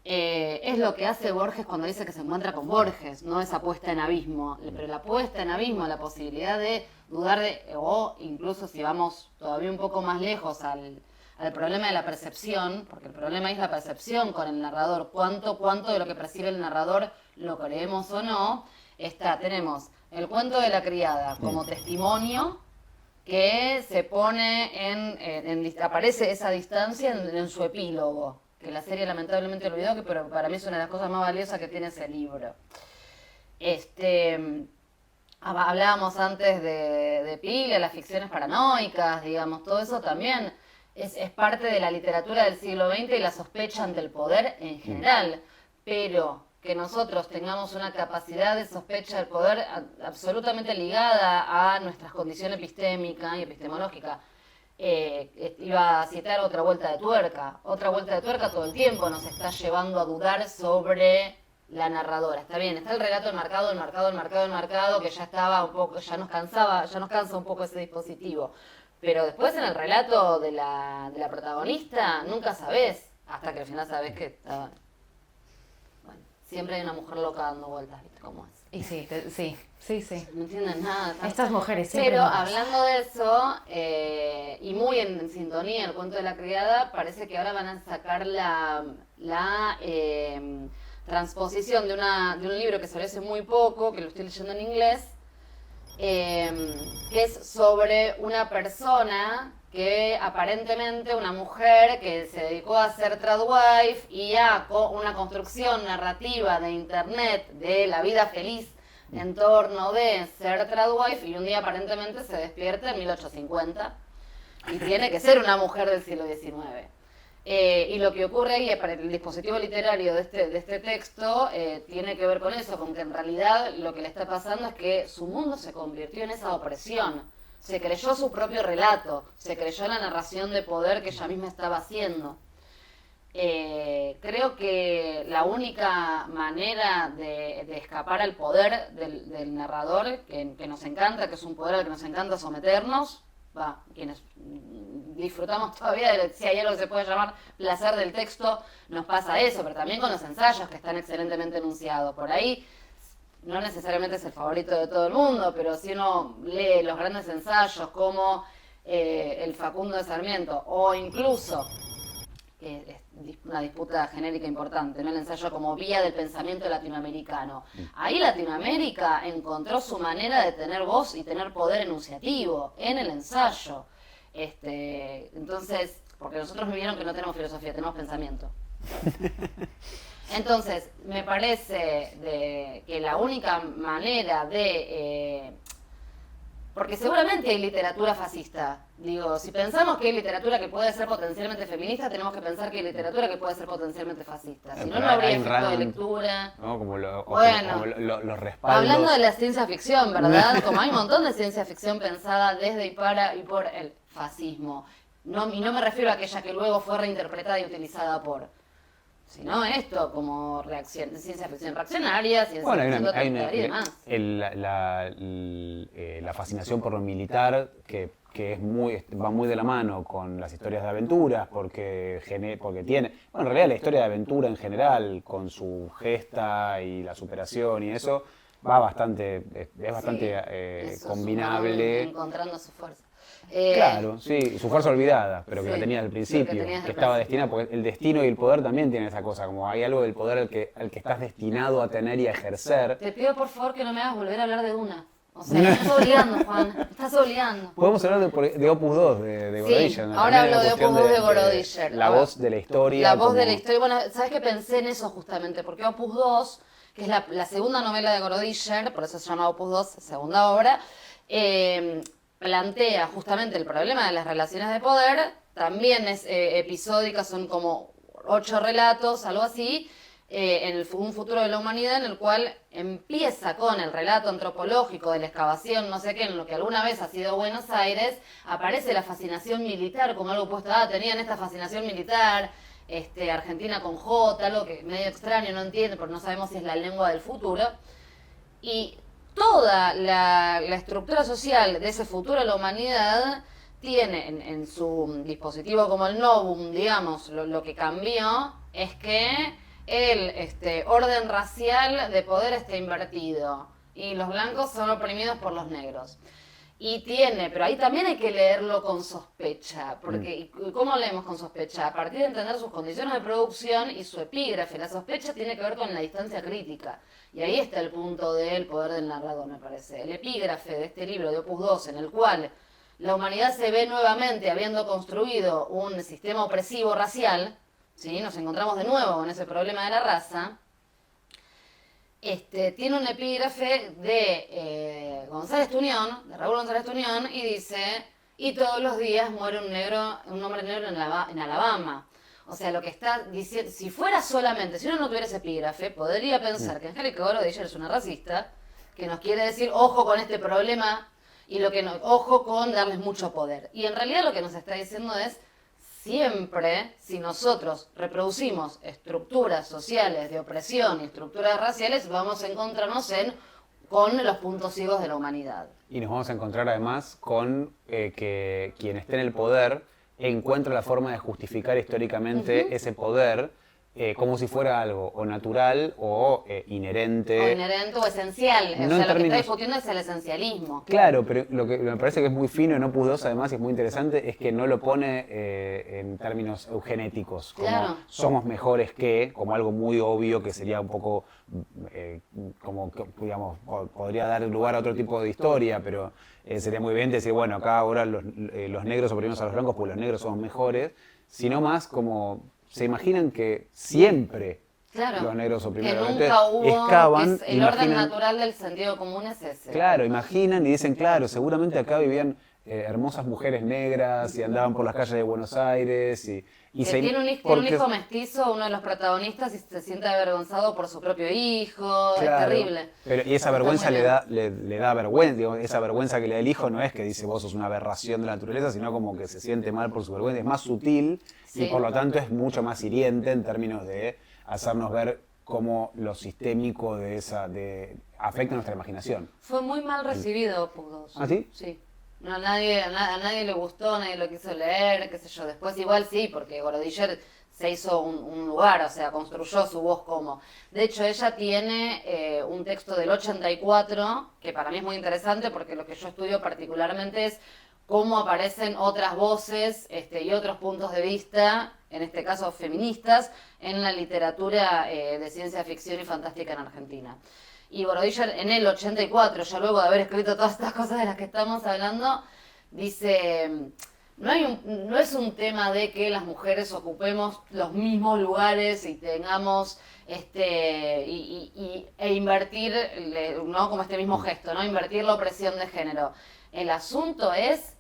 Es lo que hace Borges cuando dice que se encuentra con Borges, no esa puesta en abismo, pero la puesta en abismo, la posibilidad de dudar o incluso si vamos todavía un poco más lejos al problema de la percepción, porque el problema es la percepción con el narrador, cuánto de lo que percibe el narrador lo creemos o no. Tenemos el cuento de la criada como testimonio que se pone aparece esa distancia en su epílogo, que la serie lamentablemente olvidó, pero para mí es una de las cosas más valiosas que tiene ese libro. Hablábamos antes de Pile, las ficciones paranoicas, digamos, todo eso también es parte de la literatura del siglo XX y la sospecha ante el poder en general, pero que nosotros tengamos una capacidad de sospecha del poder absolutamente ligada a nuestras condiciones epistémica y epistemológica. Iba a citar otra vuelta de tuerca todo el tiempo nos está llevando a dudar sobre la narradora. Está bien, está el relato enmarcado, que ya estaba un poco, ya nos cansa un poco ese dispositivo. Pero después en el relato de la protagonista nunca sabés, hasta que al final sabés que estaba... Bueno, siempre hay una mujer loca dando vueltas, ¿viste cómo es? Y sí. No entienden nada. Estas mujeres siempre Pero locas. hablando de eso, y muy en sintonía el cuento de la criada, parece que ahora van a sacar la transposición de un libro que salió hace muy poco, que lo estoy leyendo en inglés, que es sobre una persona que aparentemente, una mujer que se dedicó a ser tradwife y a una construcción narrativa de internet de la vida feliz en torno de ser tradwife, y un día aparentemente se despierta en 1850 y tiene que ser una mujer del siglo XIX. Y lo que ocurre ahí, para el dispositivo literario de este texto, tiene que ver con eso, con que en realidad lo que le está pasando es que su mundo se convirtió en esa opresión. Se creyó su propio relato, se creyó la narración de poder que ella misma estaba haciendo. Creo que la única manera de escapar al poder del narrador, que nos encanta, que es un poder al que nos encanta someternos, quienes disfrutamos todavía si hay algo que se puede llamar placer del texto, nos pasa eso, pero también con los ensayos que están excelentemente enunciados. Por ahí no necesariamente es el favorito de todo el mundo, pero si uno lee los grandes ensayos como el Facundo de Sarmiento, o incluso una disputa genérica importante, ¿no? El ensayo como vía del pensamiento latinoamericano. Ahí Latinoamérica encontró su manera de tener voz y tener poder enunciativo en el ensayo. Entonces, porque nosotros vivieron que no tenemos filosofía, tenemos pensamiento. Entonces, me parece que la única manera porque seguramente hay literatura fascista. Digo, si pensamos que hay literatura que puede ser potencialmente feminista, tenemos que pensar que hay literatura que puede ser potencialmente fascista. Si no, no habría efecto de lectura. ¿No? Como Bueno, los respaldos. hablando de la ciencia ficción, ¿verdad? Como hay un montón de ciencia ficción pensada desde y para y por el fascismo. Y no me refiero a aquella que luego fue reinterpretada y utilizada por... sino esto, como ciencia ficción reaccionaria, ciencia ficción totalitaria y demás. La fascinación por lo militar, que va muy de la mano con las historias de aventuras, porque tiene... Bueno, en realidad la historia de aventura en general, con su gesta y la superación y eso, va bastante, es bastante Eso, combinable. encontrando su fuerza. Claro, sí, su fuerza olvidada, pero que la Sí, tenía al principio, tenías que al estaba principio. destinada, porque el destino y el poder también tienen esa cosa, como hay algo del poder al que estás destinado a tener y a ejercer. Te pido por favor que no me hagas volver a hablar de Duna. O sea, me estás obligando, Juan. Me estás obligando. Podemos hablar de Opus 2, de Gorodischer, ¿no? Ahora También hablo la de cuestión Opus 2 de Gorodischer. la voz de la historia. La voz de como- la historia. Bueno, ¿sabes qué pensé en eso justamente? Porque Opus 2, que es la segunda novela de Gorodischer, por eso se llama Opus 2, segunda obra, plantea justamente el problema de las relaciones de poder. También es episódica, son como 8 relatos, algo así, en un futuro de la humanidad en el cual empieza con el relato antropológico de la excavación, no sé qué, en lo que alguna vez ha sido Buenos Aires, aparece la fascinación militar como algo puesto, tenían esta fascinación militar, Argentina con J, algo que medio extraño, no entiendo, porque no sabemos si es la lengua del futuro, y toda la estructura social de ese futuro de la humanidad tiene en su dispositivo como el novum, digamos, lo que cambió es que el orden racial de poder está invertido y los blancos son oprimidos por los negros. Y tiene, pero ahí también hay que leerlo con sospecha, porque ¿y cómo leemos con sospecha? A partir de entender sus condiciones de producción y su epígrafe. La sospecha tiene que ver con la distancia crítica. Y ahí está el punto del poder del narrador, me parece. El epígrafe de este libro de Opus 2, en el cual la humanidad se ve nuevamente habiendo construido un sistema opresivo racial, ¿sí? Nos encontramos de nuevo con ese problema de la raza. Tiene un epígrafe de González Tuñón, de Raúl González Tuñón, y dice, y todos los días muere un hombre negro en Alabama. O sea, lo que está diciendo, si fuera solamente, si uno no tuviera ese epígrafe, podría pensar que Angélica Gorodischer es una racista, que nos quiere decir, ojo con este problema, y ojo con darles mucho poder. Y en realidad lo que nos está diciendo es, siempre, si nosotros reproducimos estructuras sociales de opresión y estructuras raciales, vamos a encontrarnos con los puntos ciegos de la humanidad. Y nos vamos a encontrar además con que quien esté en el poder encuentra la forma de justificar históricamente ese poder como si fuera algo o natural o inherente. O inherente o esencial. No o sea, lo que términos... está discutiendo es el esencialismo. Claro, pero lo que me parece que es muy fino en Opus 2 además y es muy interesante es que no lo pone en términos eugenéticos, como Claro. somos mejores que, como algo muy obvio que sería un poco, como, digamos, podría dar lugar a otro tipo de historia, pero sería muy bien decir, bueno, acá ahora los negros oprimimos a los blancos porque los negros somos mejores, sino más como se imaginan que siempre Claro. los negros oprimieron. Que Entonces, nunca hubo, excavan, que el orden imaginan... natural del sentido común es ese. Claro, imaginan y dicen, claro, seguramente acá vivían hermosas mujeres negras y andaban por las calles de Buenos Aires y Que se... tiene un hijo mestizo, uno de los protagonistas, y se siente avergonzado por su propio hijo. Claro, Es terrible. y esa Está vergüenza muy le da vergüenza, digo, esa vergüenza que le da el hijo no es que dice vos sos una aberración de la naturaleza, sino como que se siente mal por su vergüenza, es más sutil Sí. y por lo tanto es mucho más hiriente en términos de hacernos ver cómo lo sistémico afecta nuestra imaginación. Fue muy mal recibido Opus 2. ¿Ah, sí? Sí. No, a nadie le gustó, nadie lo quiso leer, qué sé yo. Después igual sí, porque Gorodischer se hizo un lugar, o sea, construyó su voz como. De hecho, ella tiene un texto del 84, que para mí es muy interesante, porque lo que yo estudio particularmente es cómo aparecen otras voces y otros puntos de vista, en este caso feministas, en la literatura de ciencia ficción y fantástica en Argentina. Y Gorodischer en el 84, ya luego de haber escrito todas estas cosas de las que estamos hablando, dice, no es un tema de que las mujeres ocupemos los mismos lugares y tengamos e invertir, ¿no? Como este mismo gesto, ¿no? Invertir la opresión de género. El asunto es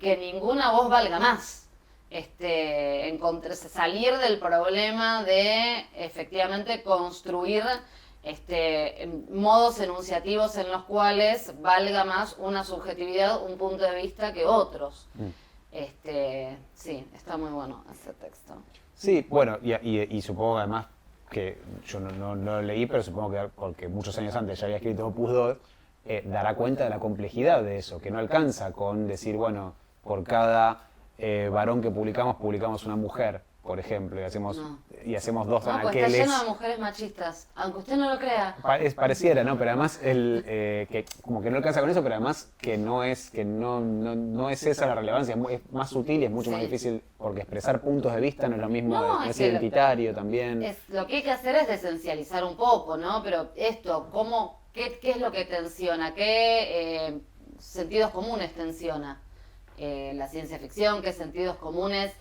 que ninguna voz valga más. Salir del problema de efectivamente construir modos enunciativos en los cuales valga más una subjetividad, un punto de vista que otros. Sí, está muy bueno ese texto. Sí, bueno, y supongo además que yo no lo leí, pero supongo que porque muchos años antes ya había escrito Opus 2, dará cuenta de la complejidad de eso, que no alcanza con decir, bueno, por cada varón que publicamos una mujer, por ejemplo, y hacemos, No. y hacemos dos No, pues está anaqueles. lleno de mujeres machistas, aunque usted no lo crea. Pareciera, ¿no? Pero además que como que no alcanza con eso, pero además que no es esa la relevancia, es más sutil y es mucho más Sí. difícil, porque expresar puntos de vista no es lo mismo, No, es es que identitario también. Lo que hay que hacer es desencializar un poco, ¿no? Pero esto, qué es lo que tensiona? ¿Qué sentidos comunes tensiona la ciencia ficción? ¿Qué sentidos comunes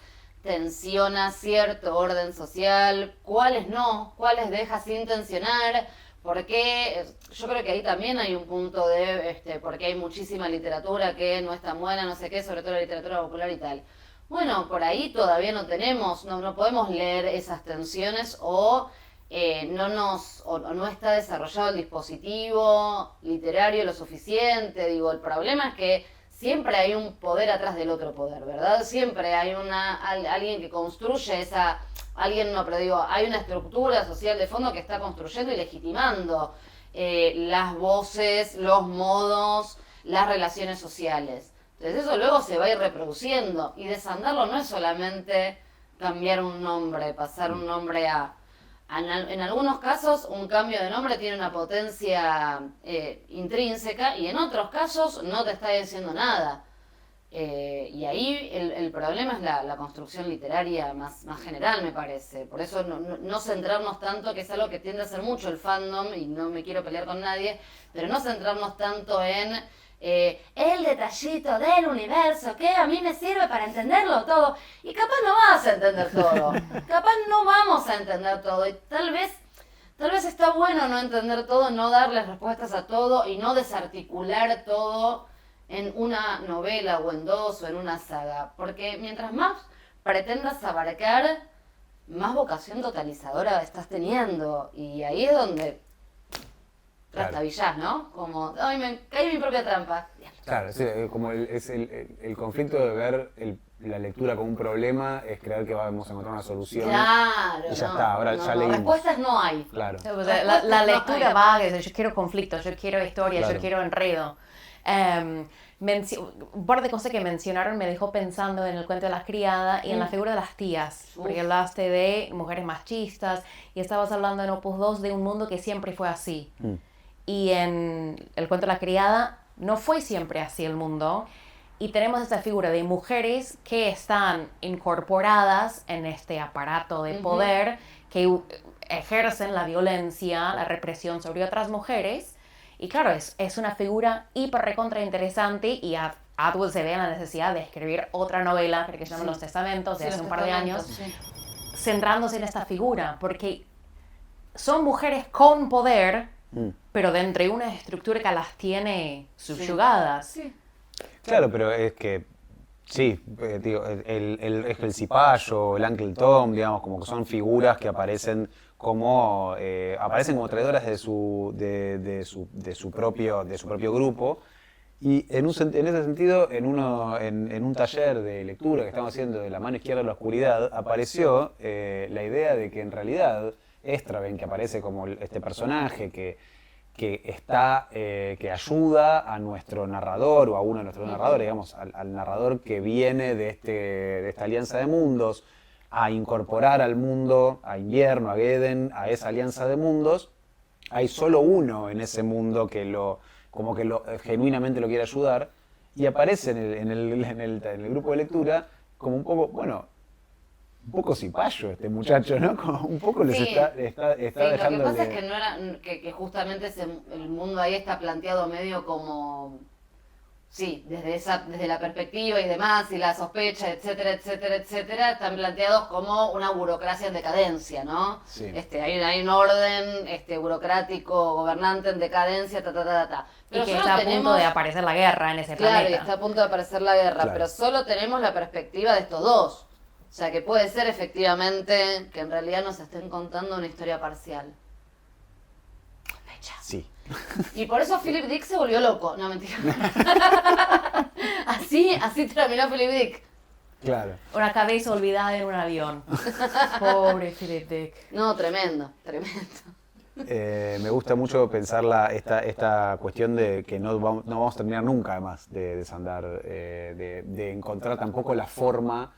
tensiona cierto orden social? ¿Cuáles no? ¿Cuáles deja sin tensionar? Porque yo creo que ahí también hay un punto de porque hay muchísima literatura que no es tan buena, no sé qué, sobre todo la literatura popular y tal. Bueno, por ahí todavía no tenemos, no podemos leer esas tensiones o no está desarrollado el dispositivo literario lo suficiente. Digo, el problema es que siempre hay un poder atrás del otro poder, ¿verdad? Siempre hay alguien que construye hay una estructura social de fondo que está construyendo y legitimando las voces, los modos, las relaciones sociales. Entonces eso luego se va a ir reproduciendo y desandarlo no es solamente cambiar un nombre, pasar un nombre a... En algunos casos un cambio de nombre tiene una potencia intrínseca y en otros casos no te está diciendo nada. Y ahí el problema es la construcción literaria más general, me parece. Por eso no centrarnos tanto, que es algo que tiende a hacer mucho el fandom, y no me quiero pelear con nadie, pero no centrarnos tanto en el detallito del universo que a mí me sirve para entenderlo todo. Y capaz no vas a entender todo. Capaz no vamos a entender todo. Y tal vez está bueno no entender todo, no darles respuestas a todo y no desarticular todo en una novela o en dos o en una saga. Porque mientras más pretendas abarcar, más vocación totalizadora estás teniendo. Y ahí es donde trastabillás, ¿no? Como, ay, me caí en mi propia trampa. Claro, sí, como el conflicto de ver la lectura como un problema es creer que vamos a encontrar una solución. Claro. Y ya está, ahora ya leímos. Respuestas no hay. Claro. O sea, la lectura va, yo quiero conflicto, yo quiero historia, Claro. yo quiero enredo. Un par de cosas que mencionaron me dejó pensando en el cuento de las criadas y en la figura de las tías, porque hablaste de mujeres machistas y estabas hablando en Opus 2 de un mundo que siempre fue así. Y en el cuento de la criada no fue siempre así el mundo. Y tenemos esta figura de mujeres que están incorporadas en este aparato de poder, que ejercen la violencia, la represión sobre otras mujeres. Y claro, es una figura hiper recontra interesante, y Atwood se ve en la necesidad de escribir otra novela, creo que se llama Los Testamentos, de hace un par de años, centrándose en esta figura, porque son mujeres con poder, pero dentro de una estructura que las tiene subyugadas. Sí. Claro, pero es que, sí, digo, el Cipayo, el Uncle Tom, digamos, como que son figuras que aparecen como traidoras de su propio grupo. Y en ese sentido, en un taller de lectura que estamos haciendo de La mano izquierda de la oscuridad, apareció la idea de que en realidad Estraven, que aparece como este personaje que ayuda a nuestro narrador, o a uno de nuestros narradores, digamos, al narrador que viene de esta alianza de mundos, a incorporar al mundo, a Invierno, a Geden, a esa alianza de mundos. Hay solo uno en ese mundo que genuinamente lo quiere ayudar, y aparece en el grupo de lectura como un poco cipayo este muchacho, ¿no? Como un poco les está dejando. Lo que pasa es que no era que justamente el mundo ahí está planteado medio como desde la perspectiva y demás, y la sospecha, etcétera, etcétera, etcétera, están planteados como una burocracia en decadencia, ¿no? Sí. Hay un orden burocrático, gobernante en decadencia, Y que está a punto de aparecer la guerra en ese planeta. Claro, y planeta. está a punto de aparecer la guerra, Claro. pero solo tenemos la perspectiva de estos dos. O sea, que puede ser efectivamente que en realidad nos estén contando una historia parcial. Sí. Y por eso Philip Dick se volvió loco. No, mentira. así terminó Philip Dick. Claro. Una cabeza olvidada en un avión. Pobre Philip Dick. No, tremendo. Me gusta mucho pensar esta cuestión de que no vamos a terminar nunca, además, de desandar, de encontrar tampoco la forma.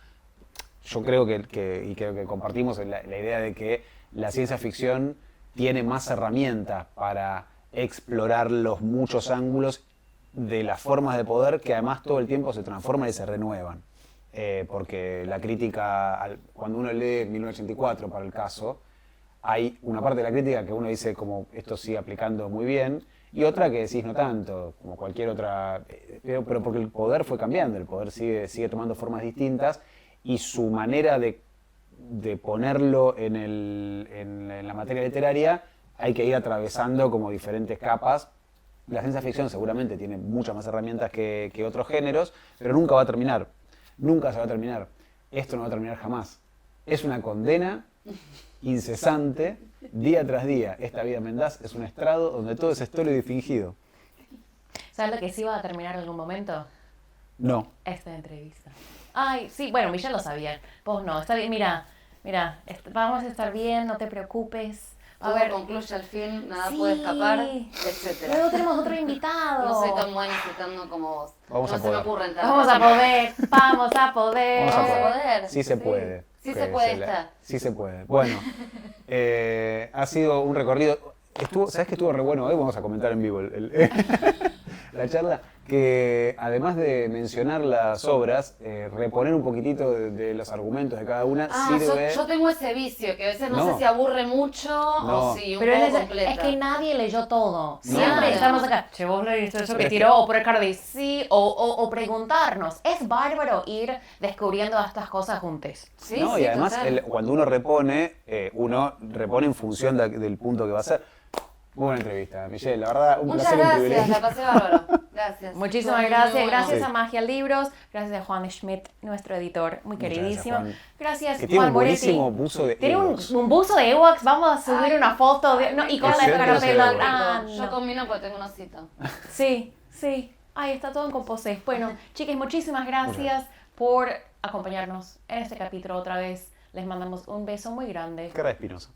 yo creo y creo que compartimos la idea de que la ciencia ficción tiene más herramientas para explorar los muchos ángulos de las formas de poder que además todo el tiempo se transforman y se renuevan. Porque la crítica, cuando uno lee 1984 para el caso, hay una parte de la crítica que uno dice como esto sigue aplicando muy bien, y otra que decís no tanto, como cualquier otra, pero porque el poder fue cambiando, el poder sigue tomando formas distintas, y su manera de ponerlo en la materia literaria hay que ir atravesando como diferentes capas. La ciencia ficción seguramente tiene muchas más herramientas que otros géneros, pero nunca va a terminar. Nunca se va a terminar. Esto no va a terminar jamás. Es una condena incesante, día tras día. Esta vida mendaz es un estrado donde todo es estólido y fingido. ¿Sabes lo que sí va a terminar en algún momento? No. Esta entrevista. Ay, sí, bueno, ya lo sabían. Vos no, está bien, mira, vamos a estar bien, no te preocupes. A Todo ver, concluye al fin, nada sí. puede escapar, etc. Luego tenemos otro invitado. No soy tan buena explicando como vos. Vamos no a se me poder. ocurren tantas Vamos a cosas. poder, vamos a poder. Vamos a Vamos a poder. Sí se puede. Sí Que se puede se la- estar. Sí se puede. Bueno, ha sido un recorrido. ¿Sabes que estuvo re bueno hoy? Vamos a comentar en vivo la charla. Que además de mencionar las obras, reponer un poquitito de los argumentos de cada una sirve. Yo tengo ese vicio, que a veces no No. sé si aburre mucho No. o si un Pero poco es completa. que nadie leyó todo. No. Siempre estamos acá. Che, vos leíste eso Pero que es tiró, o por el Cardi, sí, o preguntarnos. Es bárbaro ir descubriendo estas cosas juntos. Sí, No, sí, y además total. cuando uno repone en función del punto que va a ser. Muy buena entrevista, Michelle. La verdad, un Muchas placer, un gracias, privilegio. la pasé bárbaro. Gracias. Muchísimas Fue gracias. muy bueno. Gracias Sí. a Magia Libros. Gracias a Juan Schmidt, nuestro editor, muy Muchas queridísimo. gracias, Juan. Gracias, Que tiene Juan un Moretti. buenísimo buzo de Tiene Ewoks. un buzo de Ewoks. Vamos a subir Ay, una foto de, no, y con Es la cierto, carapela. no sé, Ah, Yo no. combino porque tengo un osito. Sí, sí. Ay, está todo en composés. Bueno, chicas, muchísimas gracias por acompañarnos en este capítulo otra vez. Les mandamos un beso muy grande. Cara de Espinosa.